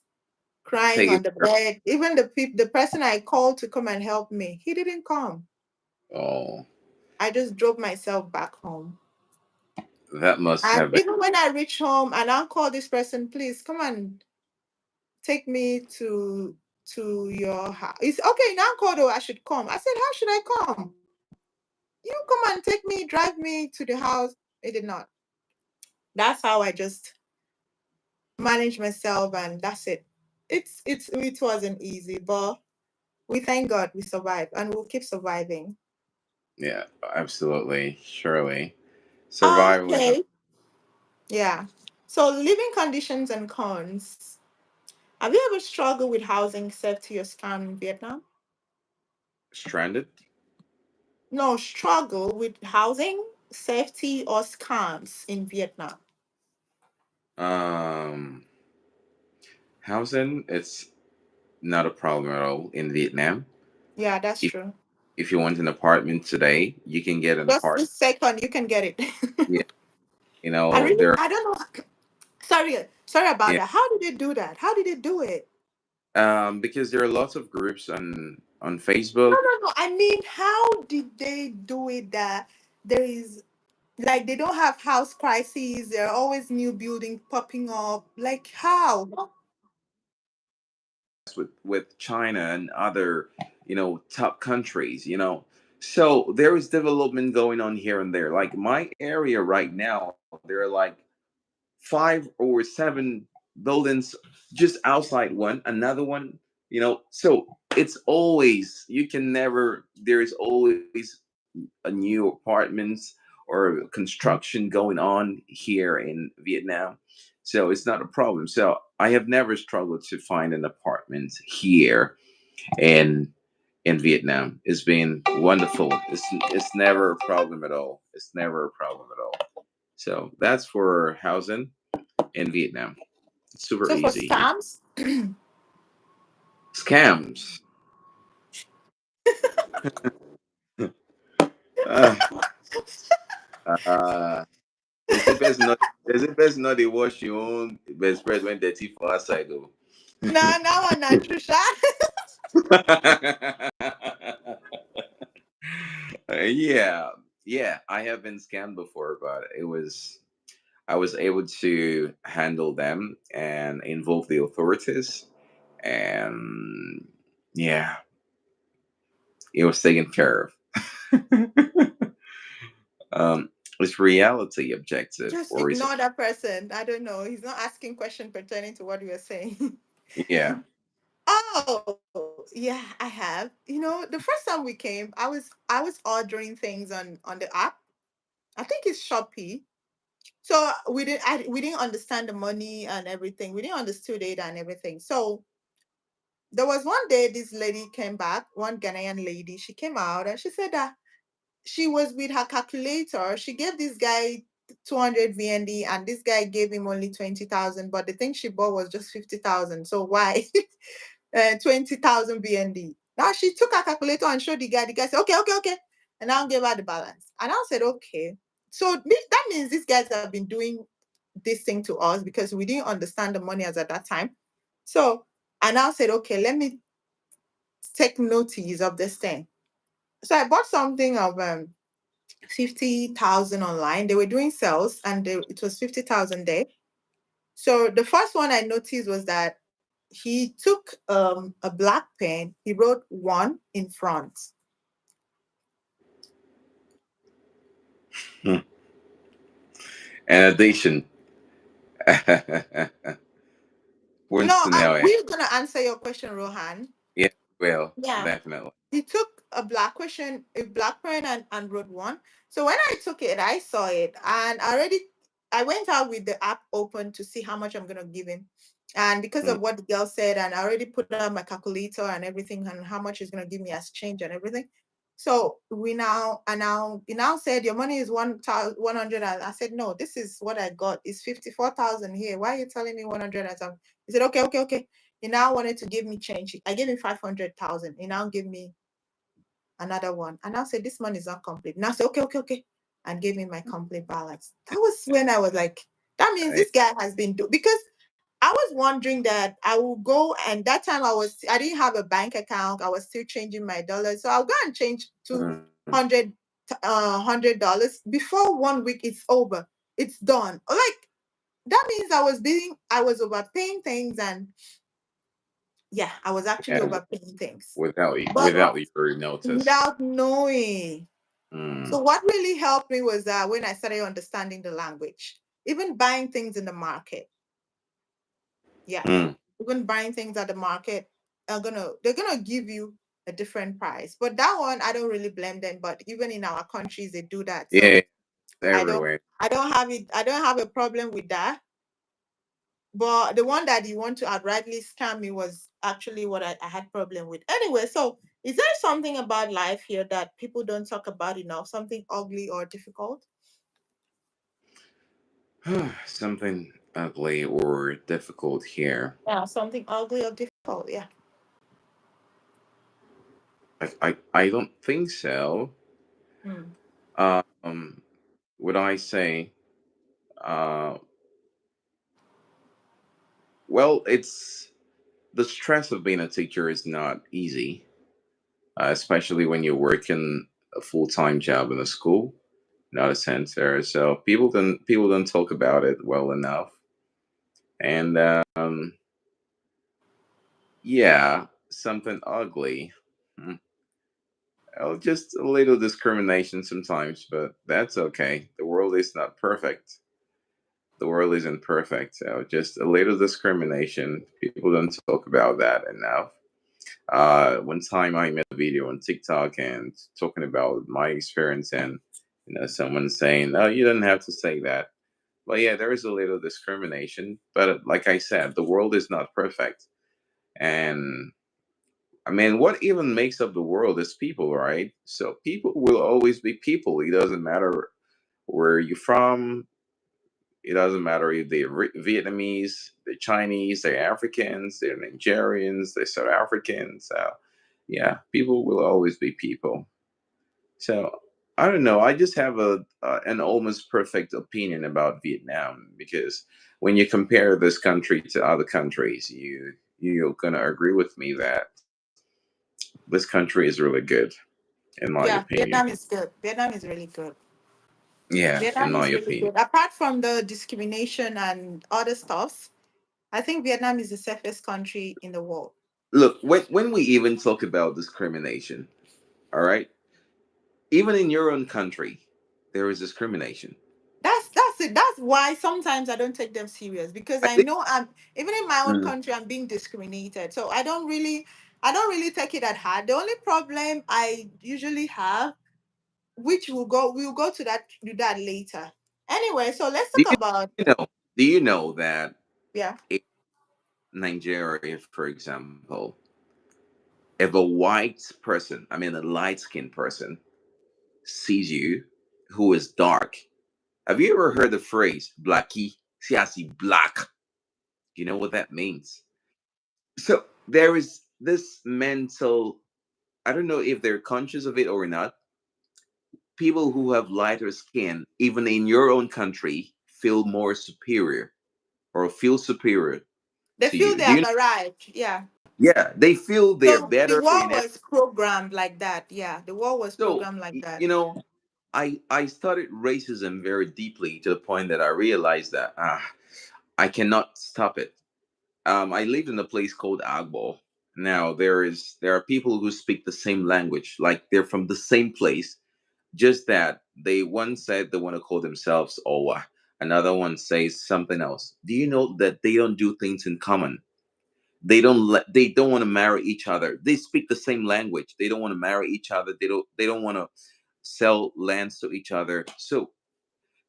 [SPEAKER 1] crying
[SPEAKER 2] Take
[SPEAKER 1] on the
[SPEAKER 2] it.
[SPEAKER 1] bed. Even the person I called to come and help me, he didn't come.
[SPEAKER 2] Oh,
[SPEAKER 1] I just drove myself back home.
[SPEAKER 2] that must
[SPEAKER 1] And
[SPEAKER 2] have been.
[SPEAKER 1] even when I reached home, and I'll call this person, please come and take me to your house. It's okay, now call though I should come. I said, how should I come? You come and take me, drive me to the house. It did not. That's how I just manage myself, and that's it. It wasn't easy, but we thank God we survived, and we'll keep surviving.
[SPEAKER 2] Yeah, absolutely. Surely. Survival is a
[SPEAKER 1] Okay. Yeah. So living conditions and cons. Have you ever struggled with housing, safety, or scam in Vietnam?
[SPEAKER 2] stranded.
[SPEAKER 1] No, struggle with housing, safety, or scams in Vietnam.
[SPEAKER 2] Um, housing, it's not a problem at all in Vietnam.
[SPEAKER 1] Yeah, that's
[SPEAKER 2] If
[SPEAKER 1] true.
[SPEAKER 2] if you want an apartment today, you can get an
[SPEAKER 1] Just
[SPEAKER 2] apartment.
[SPEAKER 1] this second, you can get it.
[SPEAKER 2] Yeah, there.
[SPEAKER 1] I don't know. Sorry about
[SPEAKER 2] Yeah,
[SPEAKER 1] that. How did they do that? How did they do it?
[SPEAKER 2] because there are lots of groups on
[SPEAKER 1] No,
[SPEAKER 2] Facebook.
[SPEAKER 1] no, no. I mean, how did they do it that there is like they don't have house crises? There are always new buildings popping up. Like how?
[SPEAKER 2] With China and other, top countries, So there is development going on here and there. Like my area right now, there are like 5 or 7 buildings just outside one, another one, So it's always, you can never, there is always a new apartments or construction going on here in Vietnam. So it's not a problem. So I have never struggled to find an apartment here in Vietnam. It's been wonderful. It's never a problem at all. It's never a problem at all. So that's for housing in Vietnam. It's super
[SPEAKER 1] So for
[SPEAKER 2] easy.
[SPEAKER 1] scams,
[SPEAKER 2] Scams. uh, uh, is it best not? Is it best not to wash your own best friend when dirty for outside though?
[SPEAKER 1] now I'm not true.
[SPEAKER 2] Yeah, yeah. I have been scammed before, but I was able to handle them and involve the authorities, and yeah, it was taken care of. Is reality objective,
[SPEAKER 1] Just
[SPEAKER 2] or is it?
[SPEAKER 1] ignore that person. I don't know. He's not asking question pertaining to what we are saying.
[SPEAKER 2] Yeah.
[SPEAKER 1] Oh, yeah, I have. The first time we came, I was ordering things on the app. I think it's Shopee. So we didn't understand the money and everything. We didn't understood it and everything. So there was one day this lady came back, one Ghanaian lady. She came out and she said that she was with her calculator. She gave this guy 200 VND and this guy gave him only 20,000, but the thing she bought was just 50,000. So why 20,000 BND? Now she took her calculator and showed the guy. The guy said, okay, okay, okay. And now gave her the balance. And I said, okay. So that means these guys have been doing this thing to us because we didn't understand the money as at that time. So I now said, okay, let me take notice of this thing. So I bought something of 50,000 online. They were doing sales and it was 50,000 there. So the first one I noticed was that he took a black pen, he wrote one in front.
[SPEAKER 2] Hmm. In addition,
[SPEAKER 1] No,
[SPEAKER 2] wants to know it.
[SPEAKER 1] we're gonna answer your question, Rohan.
[SPEAKER 2] Yeah, well,
[SPEAKER 1] Yeah.
[SPEAKER 2] definitely.
[SPEAKER 1] He took a black pen and wrote one. So when I took it, I saw it and I went out with the app open to see how much I'm gonna give him. And because
[SPEAKER 2] Mm,
[SPEAKER 1] of what the girl said, and I already put out my calculator and everything and how much he's gonna give me as change and everything. So we now and now he now said your money is 1,100. And I said, no, this is what I got. It's 54,000 here. Why are you telling me 100 and something? He said, okay, okay, okay. He now wanted to give me change. I gave him 500,000. He now gave me another one. And I said, this money is not complete. Now I said, okay, okay, okay. And gave me my complete balance. That was when I was like, that means
[SPEAKER 2] I,
[SPEAKER 1] this guy has been because I was wondering that I will go and that time I didn't have a bank account. I was still changing my dollars. So I'll go and change to
[SPEAKER 2] mm,
[SPEAKER 1] hundred $100 before 1 week it's over. It's done. Like that means I was overpaying things and yeah, I was actually
[SPEAKER 2] yeah,
[SPEAKER 1] overpaying things. But
[SPEAKER 2] without your notice.
[SPEAKER 1] without knowing.
[SPEAKER 2] Mm,
[SPEAKER 1] So what really helped me was that when I started understanding the language, even buying things in the market. Yeah.
[SPEAKER 2] mm,
[SPEAKER 1] Even buying things at the market they're gonna give you a different price. But that one I don't really blame them. But even in our countries they do that.
[SPEAKER 2] yeah,
[SPEAKER 1] So I don't
[SPEAKER 2] everywhere.
[SPEAKER 1] I don't have a problem with that. But the one that you want to outrightly scam me was actually what I had problem with. Anyway, so is there something about life here that people don't talk about enough? Something ugly or difficult?
[SPEAKER 2] Something ugly or difficult here.
[SPEAKER 1] Yeah, something ugly or difficult. Yeah.
[SPEAKER 2] I don't think so.
[SPEAKER 1] Hmm.
[SPEAKER 2] Um, would I say? Uh, well, it's the stress of being a teacher is not easy, especially when you're working a full time job in a school, not a center. So people don't talk about it well enough, and yeah, something ugly. Hmm. Well, just a little discrimination sometimes, but that's okay. The world is not perfect. The world isn't perfect. So just a little discrimination. People don't talk about that enough. One time I made a video on TikTok and talking about my experience, and someone saying, "Oh, you don't have to say that." Well, yeah, there is a little discrimination, but like I said, the world is not perfect, and I mean, what even makes up the world is people, right? So people will always be people. It doesn't matter where you're from. It doesn't matter if they're Vietnamese, they're Chinese, they're Africans, they're Nigerians, they're South Africans. So, yeah, people will always be people. So, I don't know. I just have an almost perfect opinion about Vietnam because when you compare this country to other countries, you're gonna agree with me that this country is really good, in my
[SPEAKER 1] Yeah,
[SPEAKER 2] opinion.
[SPEAKER 1] Vietnam is good. Vietnam is really good.
[SPEAKER 2] Yeah, in
[SPEAKER 1] Vietnam
[SPEAKER 2] my
[SPEAKER 1] is really
[SPEAKER 2] opinion.
[SPEAKER 1] good. Apart from the discrimination and other stuffs, I think Vietnam is the safest country in the world.
[SPEAKER 2] Look, when we even talk about discrimination, all right, even in your own country, there is discrimination.
[SPEAKER 1] That's it. That's why sometimes I don't take them serious because
[SPEAKER 2] I
[SPEAKER 1] I
[SPEAKER 2] think.
[SPEAKER 1] know I'm even in my own
[SPEAKER 2] Mm.
[SPEAKER 1] country I'm being discriminated. So I don't really take it at heart. The only problem I usually have, which we'll go to that later. Anyway, so let's
[SPEAKER 2] Do
[SPEAKER 1] talk about
[SPEAKER 2] you know? Do you know that
[SPEAKER 1] yeah.
[SPEAKER 2] in Nigeria, for example, if a white person, I mean a light skinned person, sees you who is dark, have you ever heard the phrase "blackie"? See, I see black. You know what that means? So there is this mental. I don't know if they're conscious of it or not. People who have lighter skin, even in your own country, feel more superior or feel superior
[SPEAKER 1] They
[SPEAKER 2] to
[SPEAKER 1] feel
[SPEAKER 2] you.
[SPEAKER 1] they
[SPEAKER 2] Do you
[SPEAKER 1] have
[SPEAKER 2] know?
[SPEAKER 1] arrived. Yeah.
[SPEAKER 2] Yeah, they feel they're
[SPEAKER 1] So the
[SPEAKER 2] better
[SPEAKER 1] war
[SPEAKER 2] in every.
[SPEAKER 1] was programmed like that. Yeah, the war was
[SPEAKER 2] So,
[SPEAKER 1] programmed like that.
[SPEAKER 2] you know, I studied racism very deeply to the point that I realized that I cannot stop it. I lived in a place called Agbo. Now there are people who speak the same language, like they're from the same place, just that they one said they want to call themselves Owa. Another one says something else. Do you know that they don't do things in common? They don't want to marry each other. They speak the same language. They don't want to marry each other. They don't want to sell lands to each other. So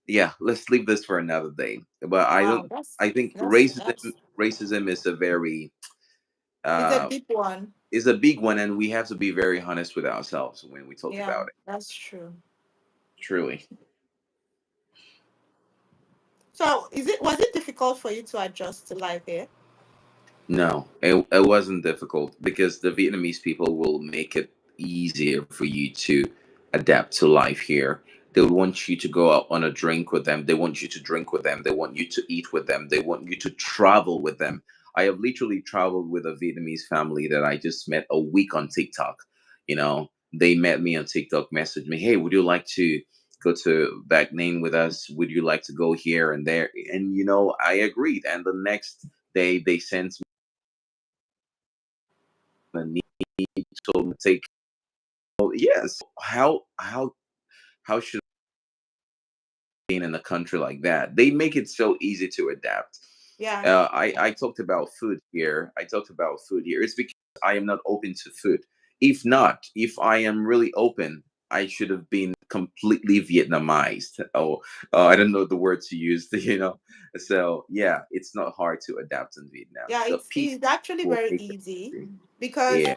[SPEAKER 2] yeah, let's leave this for another day. But I
[SPEAKER 1] Wow,
[SPEAKER 2] don't. I think racism is a very
[SPEAKER 1] it's a
[SPEAKER 2] uh
[SPEAKER 1] deep one.
[SPEAKER 2] is a big one, and we have to be very honest with ourselves when we talk
[SPEAKER 1] Yeah,
[SPEAKER 2] about it.
[SPEAKER 1] that's true.
[SPEAKER 2] Truly.
[SPEAKER 1] So, was it difficult for you to adjust to life here?
[SPEAKER 2] No, it wasn't difficult because the Vietnamese people will make it easier for you to adapt to life here. They want you to go out on a drink with them. They want you to drink with them. They want you to eat with them. They want you to travel with them. I have literally traveled with a Vietnamese family that I just met a week on TikTok. They met me on TikTok, messaged me, "Hey, would you like to go to Back Name with us? Would you like to go here and there?" And I agreed. And the next day, they sent a need to take. Oh, yes. How should being in a country like that? They make it so easy to adapt.
[SPEAKER 1] Yeah,
[SPEAKER 2] I talked about food here. I talked about food here. It's because I am not open to food. If not, if I am really open, I should have been completely Vietnamized. Oh, I don't know the word to use. So yeah, it's not hard to adapt in Vietnam.
[SPEAKER 1] yeah,
[SPEAKER 2] The
[SPEAKER 1] it's actually
[SPEAKER 2] people
[SPEAKER 1] very
[SPEAKER 2] make it
[SPEAKER 1] easy
[SPEAKER 2] easy.
[SPEAKER 1] because
[SPEAKER 2] Yeah,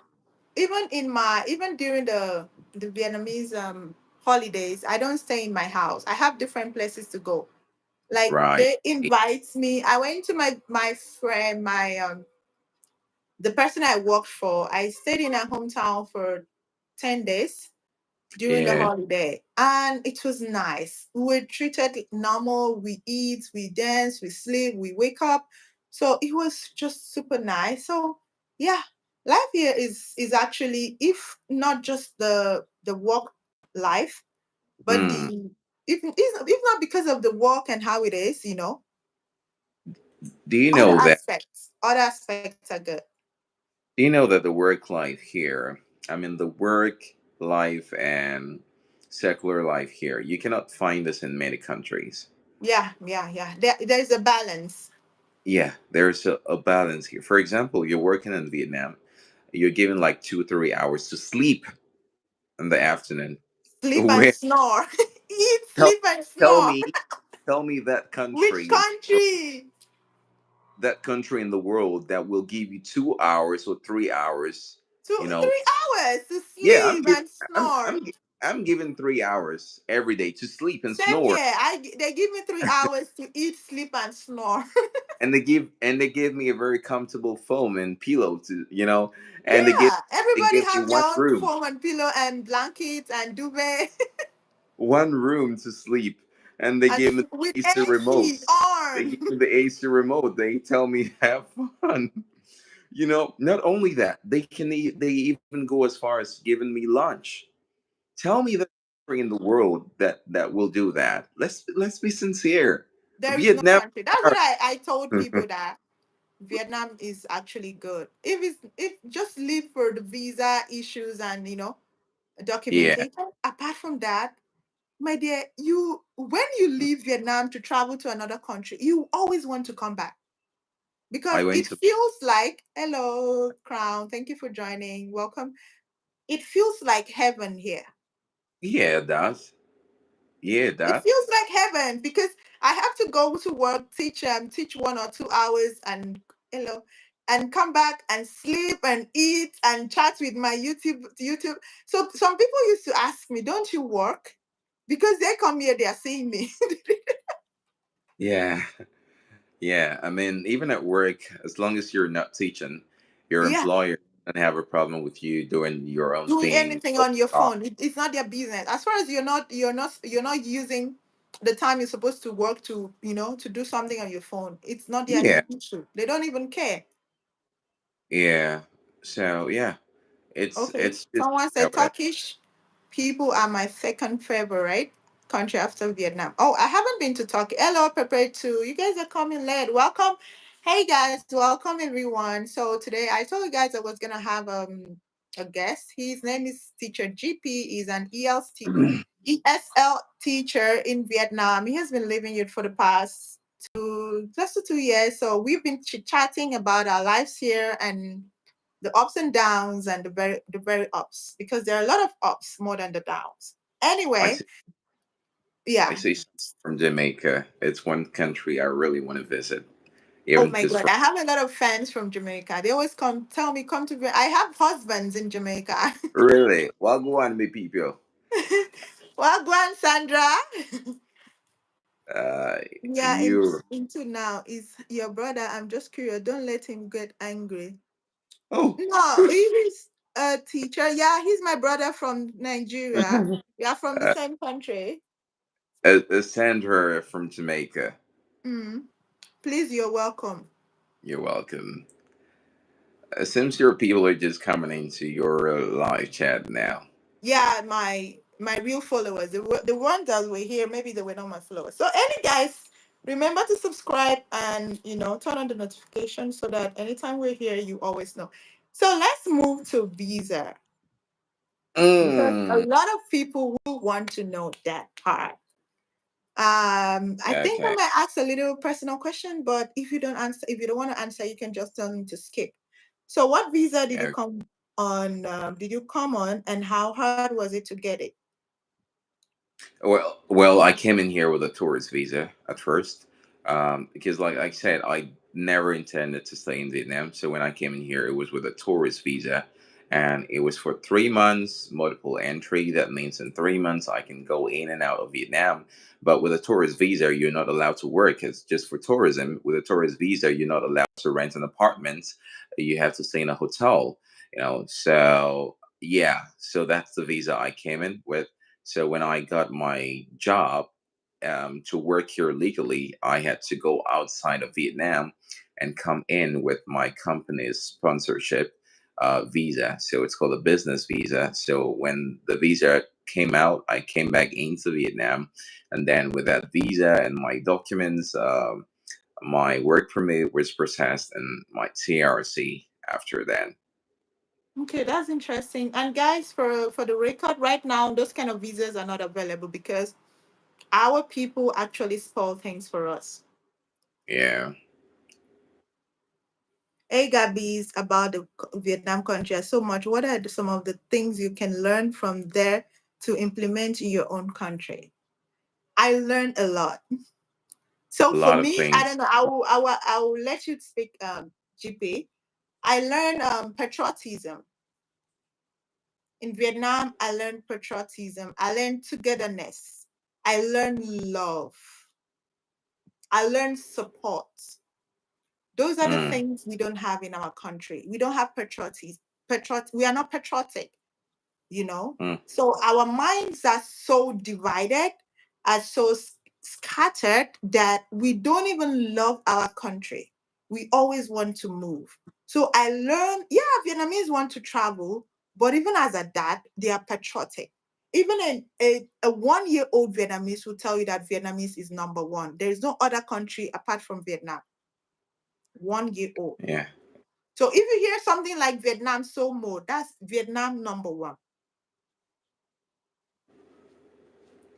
[SPEAKER 1] even during the Vietnamese holidays, I don't stay in my house. I have different places to go. Like
[SPEAKER 2] right.
[SPEAKER 1] they invite me. I went to my friend, my the person I worked for. I stayed in her hometown for 10 days during the
[SPEAKER 2] Yeah.
[SPEAKER 1] holiday, and it was nice. We were treated normal. We eat, we dance, we sleep, we wake up. So it was just super nice. So yeah, life here is actually, if not just the work life, but
[SPEAKER 2] Mm.
[SPEAKER 1] the if not because of the work and how it is,
[SPEAKER 2] Do you
[SPEAKER 1] other
[SPEAKER 2] know that?
[SPEAKER 1] aspects are good.
[SPEAKER 2] Do you know that the work life here, I mean, the work life and secular life here, you cannot find this in many countries.
[SPEAKER 1] Yeah, yeah, yeah. There's a balance.
[SPEAKER 2] Yeah, there's a balance here. For example, you're working in Vietnam, you're given like 2 3 hours to sleep in the afternoon.
[SPEAKER 1] Sleep and
[SPEAKER 2] Where
[SPEAKER 1] snore. Eat,
[SPEAKER 2] tell,
[SPEAKER 1] sleep and
[SPEAKER 2] tell
[SPEAKER 1] snore.
[SPEAKER 2] me, tell me
[SPEAKER 1] Which country?
[SPEAKER 2] that country in the world that will give you 2 hours or 3 hours,
[SPEAKER 1] Two,
[SPEAKER 2] you know,
[SPEAKER 1] 3 hours to
[SPEAKER 2] yeah,
[SPEAKER 1] sleep and snore.
[SPEAKER 2] I'm given 3 hours every day to sleep and
[SPEAKER 1] Same
[SPEAKER 2] snore,
[SPEAKER 1] here. They give me 3 hours to eat, sleep, and snore.
[SPEAKER 2] and they give me a very comfortable foam and pillow and
[SPEAKER 1] Yeah,
[SPEAKER 2] they
[SPEAKER 1] everybody
[SPEAKER 2] give me
[SPEAKER 1] have
[SPEAKER 2] one
[SPEAKER 1] their own
[SPEAKER 2] room,
[SPEAKER 1] foam and pillow and blankets and duvet
[SPEAKER 2] to sleep, and they
[SPEAKER 1] and
[SPEAKER 2] give me
[SPEAKER 1] with
[SPEAKER 2] the AC remote.
[SPEAKER 1] AC
[SPEAKER 2] They
[SPEAKER 1] on.
[SPEAKER 2] give me the AC remote. They tell me have fun. Not only that, they even go as far as giving me lunch. Tell me the country in the world that will do that. Let's be sincere.
[SPEAKER 1] There is no
[SPEAKER 2] Vietnam.
[SPEAKER 1] country. That's what I told people, that Vietnam is actually good. If just leave for the visa issues and
[SPEAKER 2] Yeah,
[SPEAKER 1] documentation. Apart from that, my dear, you when you leave Vietnam to travel to another country, you always want to come back because
[SPEAKER 2] I went
[SPEAKER 1] it
[SPEAKER 2] to.
[SPEAKER 1] feels like, hello, Crown, thank you for joining. Welcome. It feels like heaven here.
[SPEAKER 2] Yeah, it does. Yeah, it
[SPEAKER 1] It
[SPEAKER 2] does.
[SPEAKER 1] feels like heaven because I have to go to work, teach 1 or 2 hours, and and come back and sleep and eat and chat with my YouTube. So some people used to ask me, "Don't you work?" Because they come here, they are seeing me.
[SPEAKER 2] Yeah, yeah. I mean, even at work, as long as you're not teaching, your
[SPEAKER 1] Yeah,
[SPEAKER 2] employer doesn't have a problem with you doing your own
[SPEAKER 1] doing
[SPEAKER 2] thing.
[SPEAKER 1] anything on your phone, it's not their business. As far as you're not using the time you're supposed to work to to do something on your phone, it's not their
[SPEAKER 2] Yeah,
[SPEAKER 1] issue. They don't even care.
[SPEAKER 2] yeah. So yeah, it's
[SPEAKER 1] Okay.
[SPEAKER 2] it's just
[SPEAKER 1] Someone
[SPEAKER 2] how
[SPEAKER 1] said
[SPEAKER 2] it is.
[SPEAKER 1] Turkish people are my second favorite country after Vietnam. Oh, I haven't been to Turkey. Hello, prepared to. You guys are coming late. Welcome. Hey guys, welcome everyone. So today I told you guys I was gonna have a guest. His name is Teacher GP. He's an EL student. ESL teacher in Vietnam. He has been living here for the past close to 2 years. So we've been chatting about our lives here and the ups and downs and the very ups because there are a lot of ups more than the downs.
[SPEAKER 2] I
[SPEAKER 1] Anyway,
[SPEAKER 2] see. I
[SPEAKER 1] yeah.
[SPEAKER 2] see someone from Jamaica. It's one country I really want to visit,
[SPEAKER 1] Oh
[SPEAKER 2] even
[SPEAKER 1] my
[SPEAKER 2] just
[SPEAKER 1] God,
[SPEAKER 2] for
[SPEAKER 1] I have a lot of fans from Jamaica. They always come tell me come to. I have husbands in Jamaica.
[SPEAKER 2] really. Well, go on, me people.
[SPEAKER 1] Well, go on, Sandra.
[SPEAKER 2] Uh,
[SPEAKER 1] Yeah,
[SPEAKER 2] you.
[SPEAKER 1] into now is your brother. I'm just curious. Don't let him get angry.
[SPEAKER 2] Oh,
[SPEAKER 1] No, he's a teacher. Yeah, he's my brother from Nigeria. We are from the
[SPEAKER 2] uh,
[SPEAKER 1] same country.
[SPEAKER 2] Sandra from Jamaica.
[SPEAKER 1] Mm. Please, you're welcome.
[SPEAKER 2] You're welcome. Since your people are just coming into your live chat now.
[SPEAKER 1] Yeah, my real followers, the ones that were here, maybe they were not my followers. So, any guys, remember to subscribe and turn on the notification so that anytime we're here, you always know. So let's move to visa because a
[SPEAKER 2] Mm.
[SPEAKER 1] lot of people will want to know that part. I think I
[SPEAKER 2] Okay.
[SPEAKER 1] might ask a little personal question, but if you don't want to answer, you can just tell me to skip. So, what visa did you
[SPEAKER 2] Okay.
[SPEAKER 1] come on? Did you come on, and how hard was it to get it?
[SPEAKER 2] Well, I came in here with a tourist visa at first, because, like I said, I never intended to stay in Vietnam. So when I came in here, it was with a tourist visa, and it was for 3 months, multiple entry. That means in 3 months I can go in and out of Vietnam. But with a tourist visa, you're not allowed to work. It's just for tourism. With a tourist visa, you're not allowed to rent an apartment. You have to stay in a hotel. So yeah, so that's the visa I came in with. So when I got my job, to work here legally, I had to go outside of Vietnam and come in with my company's sponsorship visa. So it's called a business visa. So when the visa came out, I came back into Vietnam, and then with that visa and my documents, my work permit was processed, and my TRC after that.
[SPEAKER 1] Okay, that's interesting. And guys, for the record, right now, those kind of visas are not available because our people actually spoil things for us.
[SPEAKER 2] Yeah,
[SPEAKER 1] Hey, Gabby's about the Vietnam country are so much. What are some of the things you can learn from there to implement in your own country? I learned a lot. So
[SPEAKER 2] a
[SPEAKER 1] for
[SPEAKER 2] lot of
[SPEAKER 1] me, I
[SPEAKER 2] things.
[SPEAKER 1] don't know. I will let you speak, GP. I learned patriotism in Vietnam. I learned patriotism. I learned togetherness. I learned love. I learned support. Those are the
[SPEAKER 2] Mm,
[SPEAKER 1] things we don't have in our country. We don't have patriotism. We are not patriotic. you know
[SPEAKER 2] mm,
[SPEAKER 1] so our minds are so divided, are so scattered that we don't even love our country. We always want to move. So I learned, yeah, Vietnamese want to travel, but even as a dad, they are patriotic. Even a 1 year old Vietnamese will tell you that Vietnamese is number one. There is no other country apart from Vietnam. 1 year old.
[SPEAKER 2] yeah,
[SPEAKER 1] So if you hear something like Vietnam so more, that's Vietnam number one.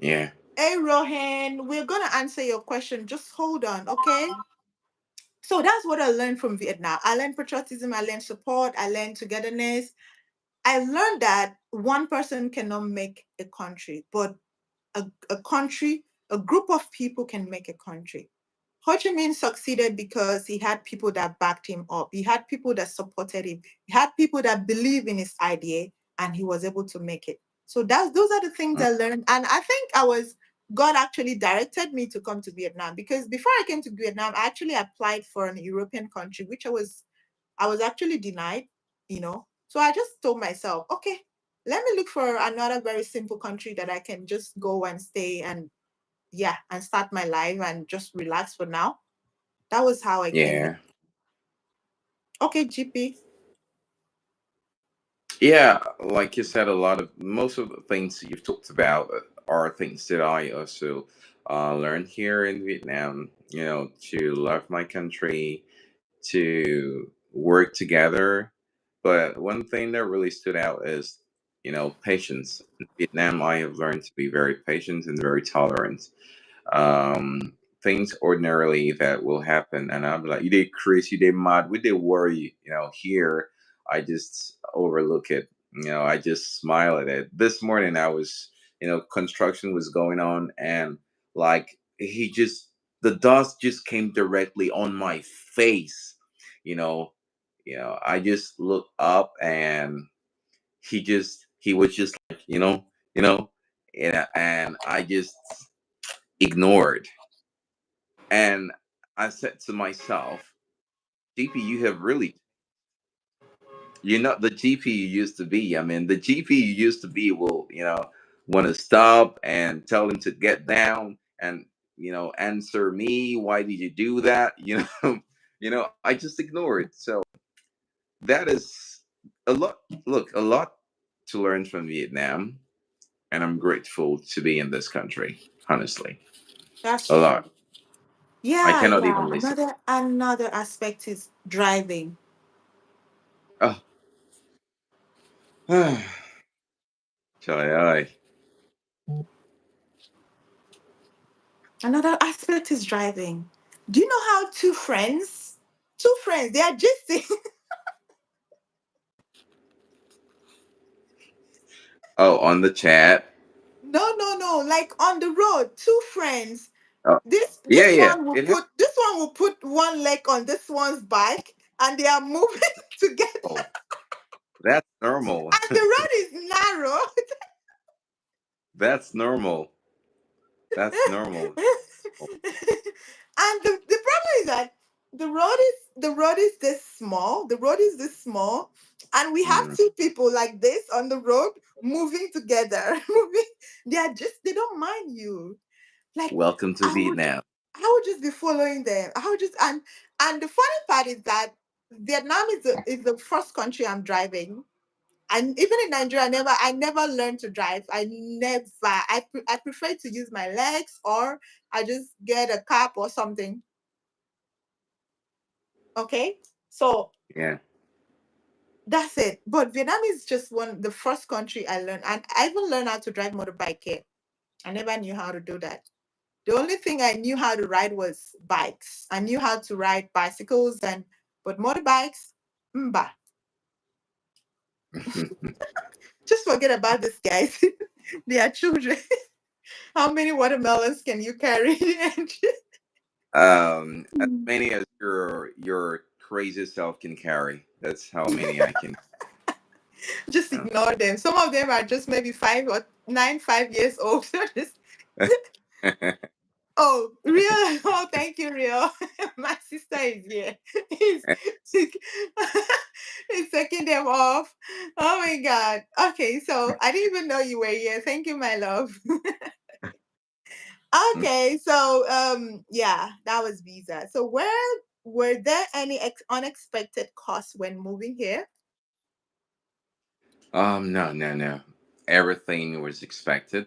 [SPEAKER 2] yeah.
[SPEAKER 1] Hey, Rohan, we're going to answer your question. Just hold on, okay? So that's what I learned from Vietnam. I learned patriotism, I learned support, I learned togetherness. I learned that one person cannot make a country, but a country, a group of people can make a country. Ho Chi Minh succeeded because he had people that backed him up. He had people that supported him. He had people that believe in his idea, and he was able to make it. So those are the things
[SPEAKER 2] Mm,
[SPEAKER 1] I learned. And I think God actually directed me to come to Vietnam because before I came to Vietnam, I actually applied for an European country, which I was actually denied, you know. So I just told myself, okay, let me look for another very simple country that I can just go and stay and yeah, and start my life and just relax for now. That was how I came here.
[SPEAKER 2] yeah.
[SPEAKER 1] Okay, GP.
[SPEAKER 2] Yeah, like you said, most of the things you've talked about are things that I also learned here in Vietnam. To love my country, to work together. But one thing that really stood out is patience. In Vietnam, I have learned to be very patient and very tolerant. um Things ordinarily that will happen, and I'll be like, you did Chris, you did mad, we did worry. Here I just overlook it. I just smile at it. This morning I was, construction was going on, and like, he just the dust just came directly on my face. you know I just looked up, and he was just like, and I just ignored. And I said to myself, GP, you have really, you're not the GP you used to be. I mean, the GP you used to be will, want to stop and tell him to get down and, answer me. Why did you do that? I just ignored. So that is a lot. Look, a lot to learn from Vietnam. And I'm grateful to be in this country, honestly.
[SPEAKER 1] That's
[SPEAKER 2] A lot.
[SPEAKER 1] true.
[SPEAKER 2] I
[SPEAKER 1] Yeah,
[SPEAKER 2] cannot
[SPEAKER 1] yeah.
[SPEAKER 2] even listen.
[SPEAKER 1] Another aspect is driving.
[SPEAKER 2] Oh. Chai.
[SPEAKER 1] Another aspect is driving. Do you know how two friends, they are just
[SPEAKER 2] Oh, on the chat.
[SPEAKER 1] no, no, no, like on the road, two friends.
[SPEAKER 2] Oh,
[SPEAKER 1] This
[SPEAKER 2] yeah,
[SPEAKER 1] this
[SPEAKER 2] yeah.
[SPEAKER 1] one will
[SPEAKER 2] It
[SPEAKER 1] put this one will put one leg on this one's bike, and they are moving together.
[SPEAKER 2] happens. That's normal.
[SPEAKER 1] And the road is narrow.
[SPEAKER 2] That's normal. That's normal.
[SPEAKER 1] And the problem is that the road is this small. The road is this small, and we have
[SPEAKER 2] Mm.
[SPEAKER 1] two people like this on the road moving together. Moving, they don't mind you. Like
[SPEAKER 2] Welcome to
[SPEAKER 1] I would
[SPEAKER 2] Vietnam.
[SPEAKER 1] I would just be following them. I would just and the funny part is that Vietnam is the first country I'm driving. And even in Nigeria, I never learned to drive. I prefer to use my legs, or I just get a cab or something. Okay, so
[SPEAKER 2] Yeah.
[SPEAKER 1] that's it. But Vietnam is just the first country I learned, and I even learned how to drive motorbike here. I never knew how to do that. The only thing I knew how to ride was bikes. I knew how to ride bicycles, but motorbikes, mba. Just forget about these guys. They are children. How many watermelons can you carry?
[SPEAKER 2] As many as your crazy self can carry. That's how many I can.
[SPEAKER 1] Just ignore them. Some of them are just maybe 5 years old. So just oh, real. Oh, thank you, real. My sister is here. He's, he's taking them off. Oh my god. Okay, so I didn't even know you were here. Thank you, my love. Okay, so yeah, that was visa. So were there any unexpected costs when moving here?
[SPEAKER 2] No, no, no. Everything was expected,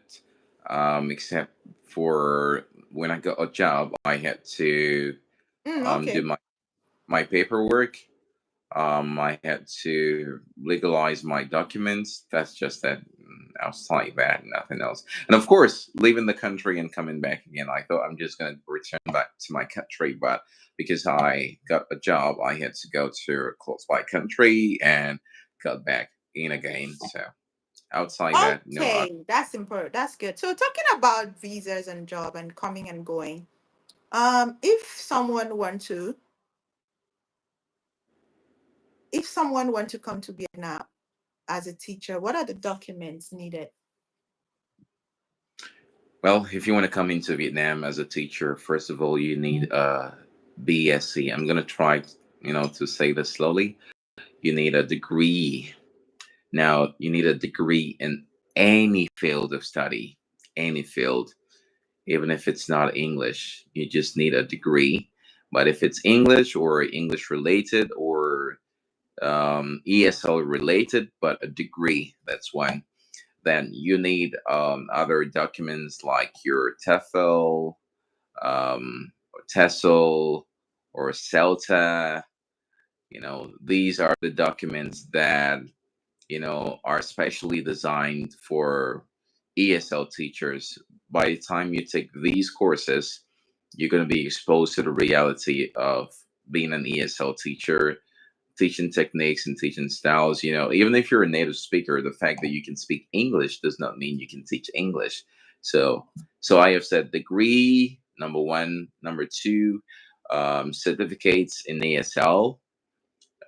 [SPEAKER 2] except for when I got a job, I had to do
[SPEAKER 1] Okay.
[SPEAKER 2] my paperwork. I had to legalize my documents. That's just that. Outside that, nothing else. And of course, leaving the country and coming back again. I thought I'm just going to return back to my country, but because I got a job, I had to go to a close by country and got back in again. So outside that, no.
[SPEAKER 1] Okay, that's important. That's good. So talking about visas and job and coming and going, if someone want to come to Vietnam as a teacher, what are the documents needed?
[SPEAKER 2] Well, if you want to come into Vietnam as a teacher, first of all, you need a BSc. I'm going to try, to say this slowly. You need a degree. Now, you need a degree in any field of study, any field, even if it's not English. You just need a degree. But if it's English or English related or ESL related, but a degree, that's one. Then you need other documents like your TEFL, or TESOL, or CELTA. These are the documents that are specially designed for ESL teachers. By the time you take these courses, you're going to be exposed to the reality of being an ESL teacher, teaching techniques and teaching styles. Even if you're a native speaker, the fact that you can speak English does not mean you can teach English. So, so I have said degree number one, number two, certificates in ESL.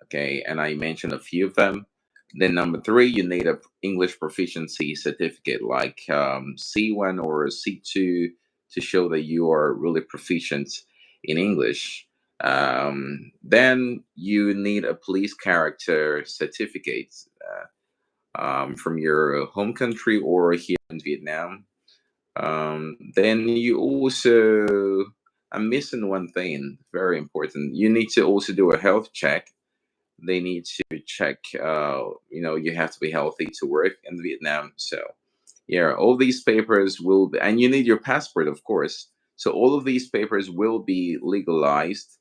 [SPEAKER 2] Okay, and I mentioned a few of them. Then number three, you need a English proficiency certificate like C1 or C2 to show that you are really proficient in English. Then you need a police character certificate from your home country or here in Vietnam. Then you also, I'm missing one thing, very important. You need to also do a health check. They need to check, you have to be healthy to work in Vietnam. So yeah, all these papers will be, and you need your passport, of course. So all of these papers will be legalized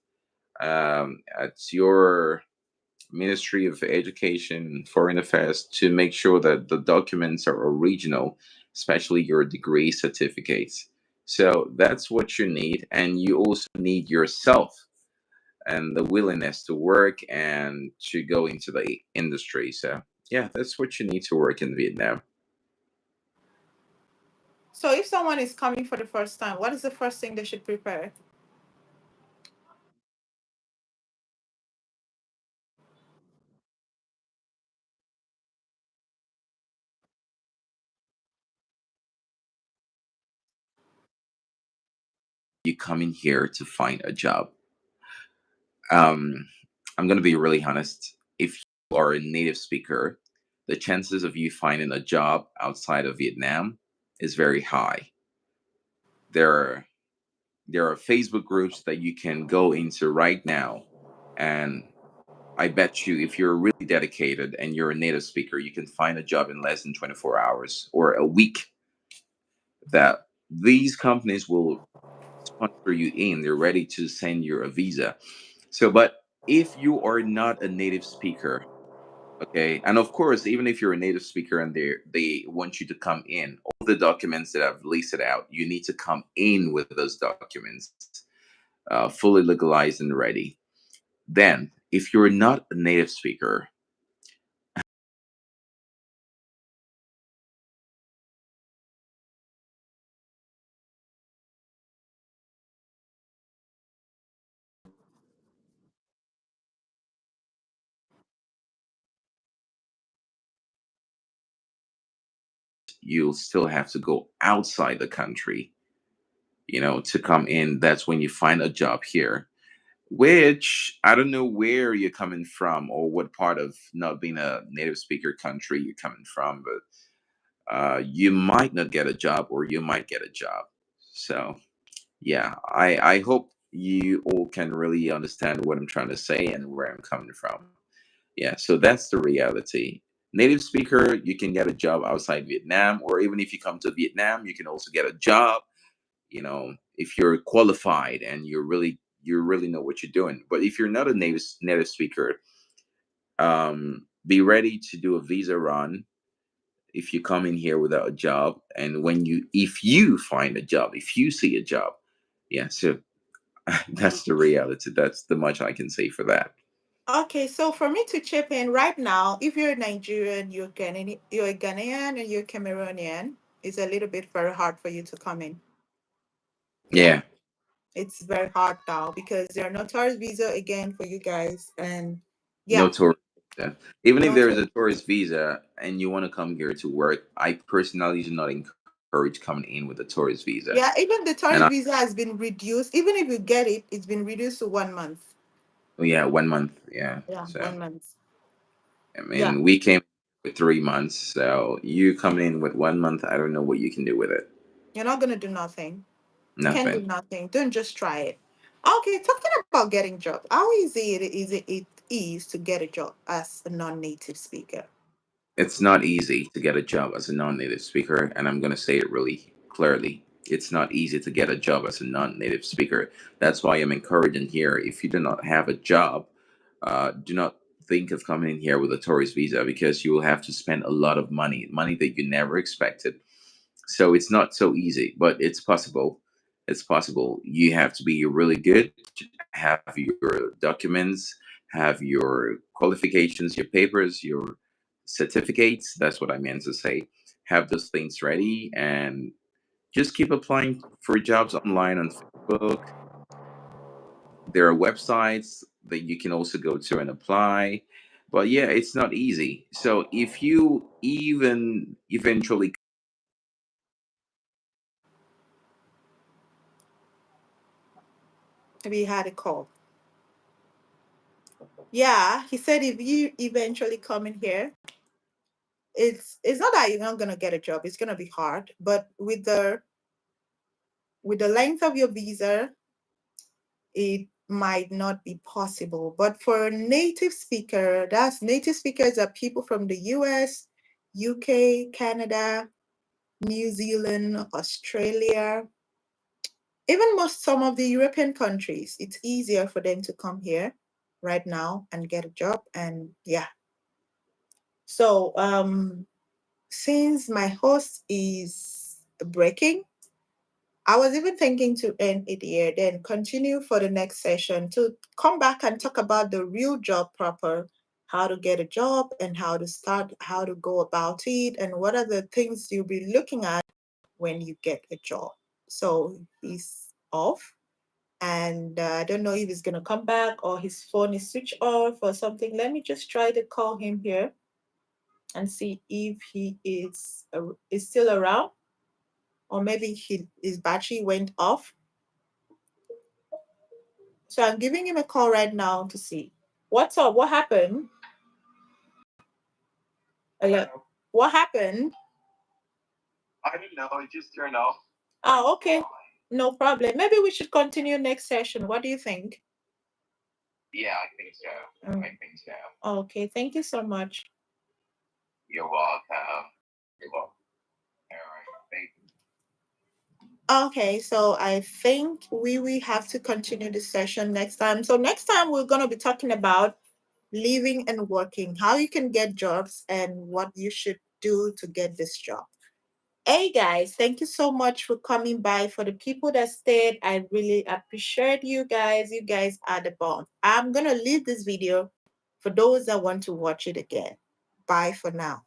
[SPEAKER 2] at your Ministry of Education and Foreign Affairs to make sure that the documents are original, especially your degree certificates. So that's what you need, and you also need yourself and the willingness to work and to go into the industry. So yeah, that's what you need to work in Vietnam.
[SPEAKER 1] So if someone is coming for the first time, what is the first thing they should prepare?
[SPEAKER 2] You come in here to find a job. Um, I'm gonna be really honest. If you are a native speaker, the chances of you finding a job outside of Vietnam is very high. There are there are Facebook groups that you can go into right now, and I bet you if you're really dedicated and you're a native speaker, you can find a job in less than 24 hours or a week. That these companies will sponsor you in. They're ready to send you a visa. So, but if you are not a native speaker, okay, and of course, even if you're a native speaker and they want you to come in, all the documents that I've listed out, you need to come in with those documents, fully legalized and ready. Then, if you're not a native speaker, you'll still have to go outside the country, to come in. That's when you find a job here, which I don't know where you're coming from or what part of not being a native speaker country you're coming from, but you might not get a job or you might get a job. So yeah, I hope you all can really understand what I'm trying to say and where I'm coming from. Yeah, so that's the reality. Native speaker, you can get a job outside Vietnam, or even if you come to Vietnam, you can also get a job. If you're qualified and you really know what you're doing. But if you're not a native speaker, be ready to do a visa run if you come in here without a job, and if you find a job, if you see a job, yeah. So that's the reality. That's the much I can say for that.
[SPEAKER 1] Okay, so for me to chip in right now, if you're Nigerian, you're Ghanaian, and you're Cameroonian, it's a little bit very hard for you to come in. Yeah,
[SPEAKER 2] Yeah,
[SPEAKER 1] it's very hard now because there are no tourist visa again for you guys, and
[SPEAKER 2] no
[SPEAKER 1] yeah,
[SPEAKER 2] tourist visa. Even if
[SPEAKER 1] no
[SPEAKER 2] there is a
[SPEAKER 1] tourist.
[SPEAKER 2] tourist visa and you want to come here to work, I personally do not encourage coming in with a tourist visa.
[SPEAKER 1] Yeah, even the
[SPEAKER 2] And
[SPEAKER 1] tourist visa has been reduced. Even if you get it, it's been reduced to 1 month.
[SPEAKER 2] oh yeah, 1 month. Yeah.
[SPEAKER 1] Yeah,
[SPEAKER 2] So
[SPEAKER 1] 1 month.
[SPEAKER 2] I
[SPEAKER 1] Yeah,
[SPEAKER 2] mean, we came with 3 months. So you coming in with 1 month, I don't know what you can do with it.
[SPEAKER 1] you're not gonna do nothing. You can do
[SPEAKER 2] Nothing.
[SPEAKER 1] nothing. Don't just try it. Okay, talking about getting job. How easy it is to get a job as a non-native speaker?
[SPEAKER 2] It's not easy to get a job as a non-native speaker, and I'm gonna say it really clearly. It's not easy to get a job as a non-native speaker. That's why I'm encouraging here. If you do not have a job, do not think of coming in here with a tourist visa because you will have to spend a lot of money that you never expected. So it's not so easy, but it's possible. It's possible. You have to be really good, have your documents, have your qualifications, your papers, your certificates. That's what I meant to say. Have those things ready and just keep applying for jobs online on Facebook. There are websites that you can also go to and apply. But yeah, it's not easy. So if you even eventually
[SPEAKER 1] We had a call. Yeah, he said if you eventually come in here, it's not that you're not gonna get a job. It's gonna be hard, but with the length of your visa, it might not be possible. But for a native speaker, that's native speakers are people from the US, UK, Canada, New Zealand, Australia, even most some of the European countries. It's easier for them to come here right now and get a job. And yeah. So since my host is breaking, I was even thinking to end it here, then continue for the next session to come back and talk about the real job proper, how to get a job and how to start, how to go about it, and what are the things you'll be looking at when you get a job. So he's off, and I don't know if he's going to come back or his phone is switched off or something. Let me just try to call him here and see if he is still around, or maybe his battery went off. So I'm giving him a call right now to see. What's up? What happened? Hello? What happened? I don't know. It just turned off. Oh, okay. No problem. Maybe we should continue next session. What do you think? Yeah, I think so. I think so. Okay. Thank you so much. You're welcome. You're welcome. All right. Thank you. Okay, so I think we have to continue the session next time. So next time we're going to be talking about living and working, how you can get jobs and what you should do to get this job. Hey guys, thank you so much for coming by. For the people that stayed, I really appreciate you guys. You guys are the bomb. I'm going to leave this video for those that want to watch it again. Bye for now.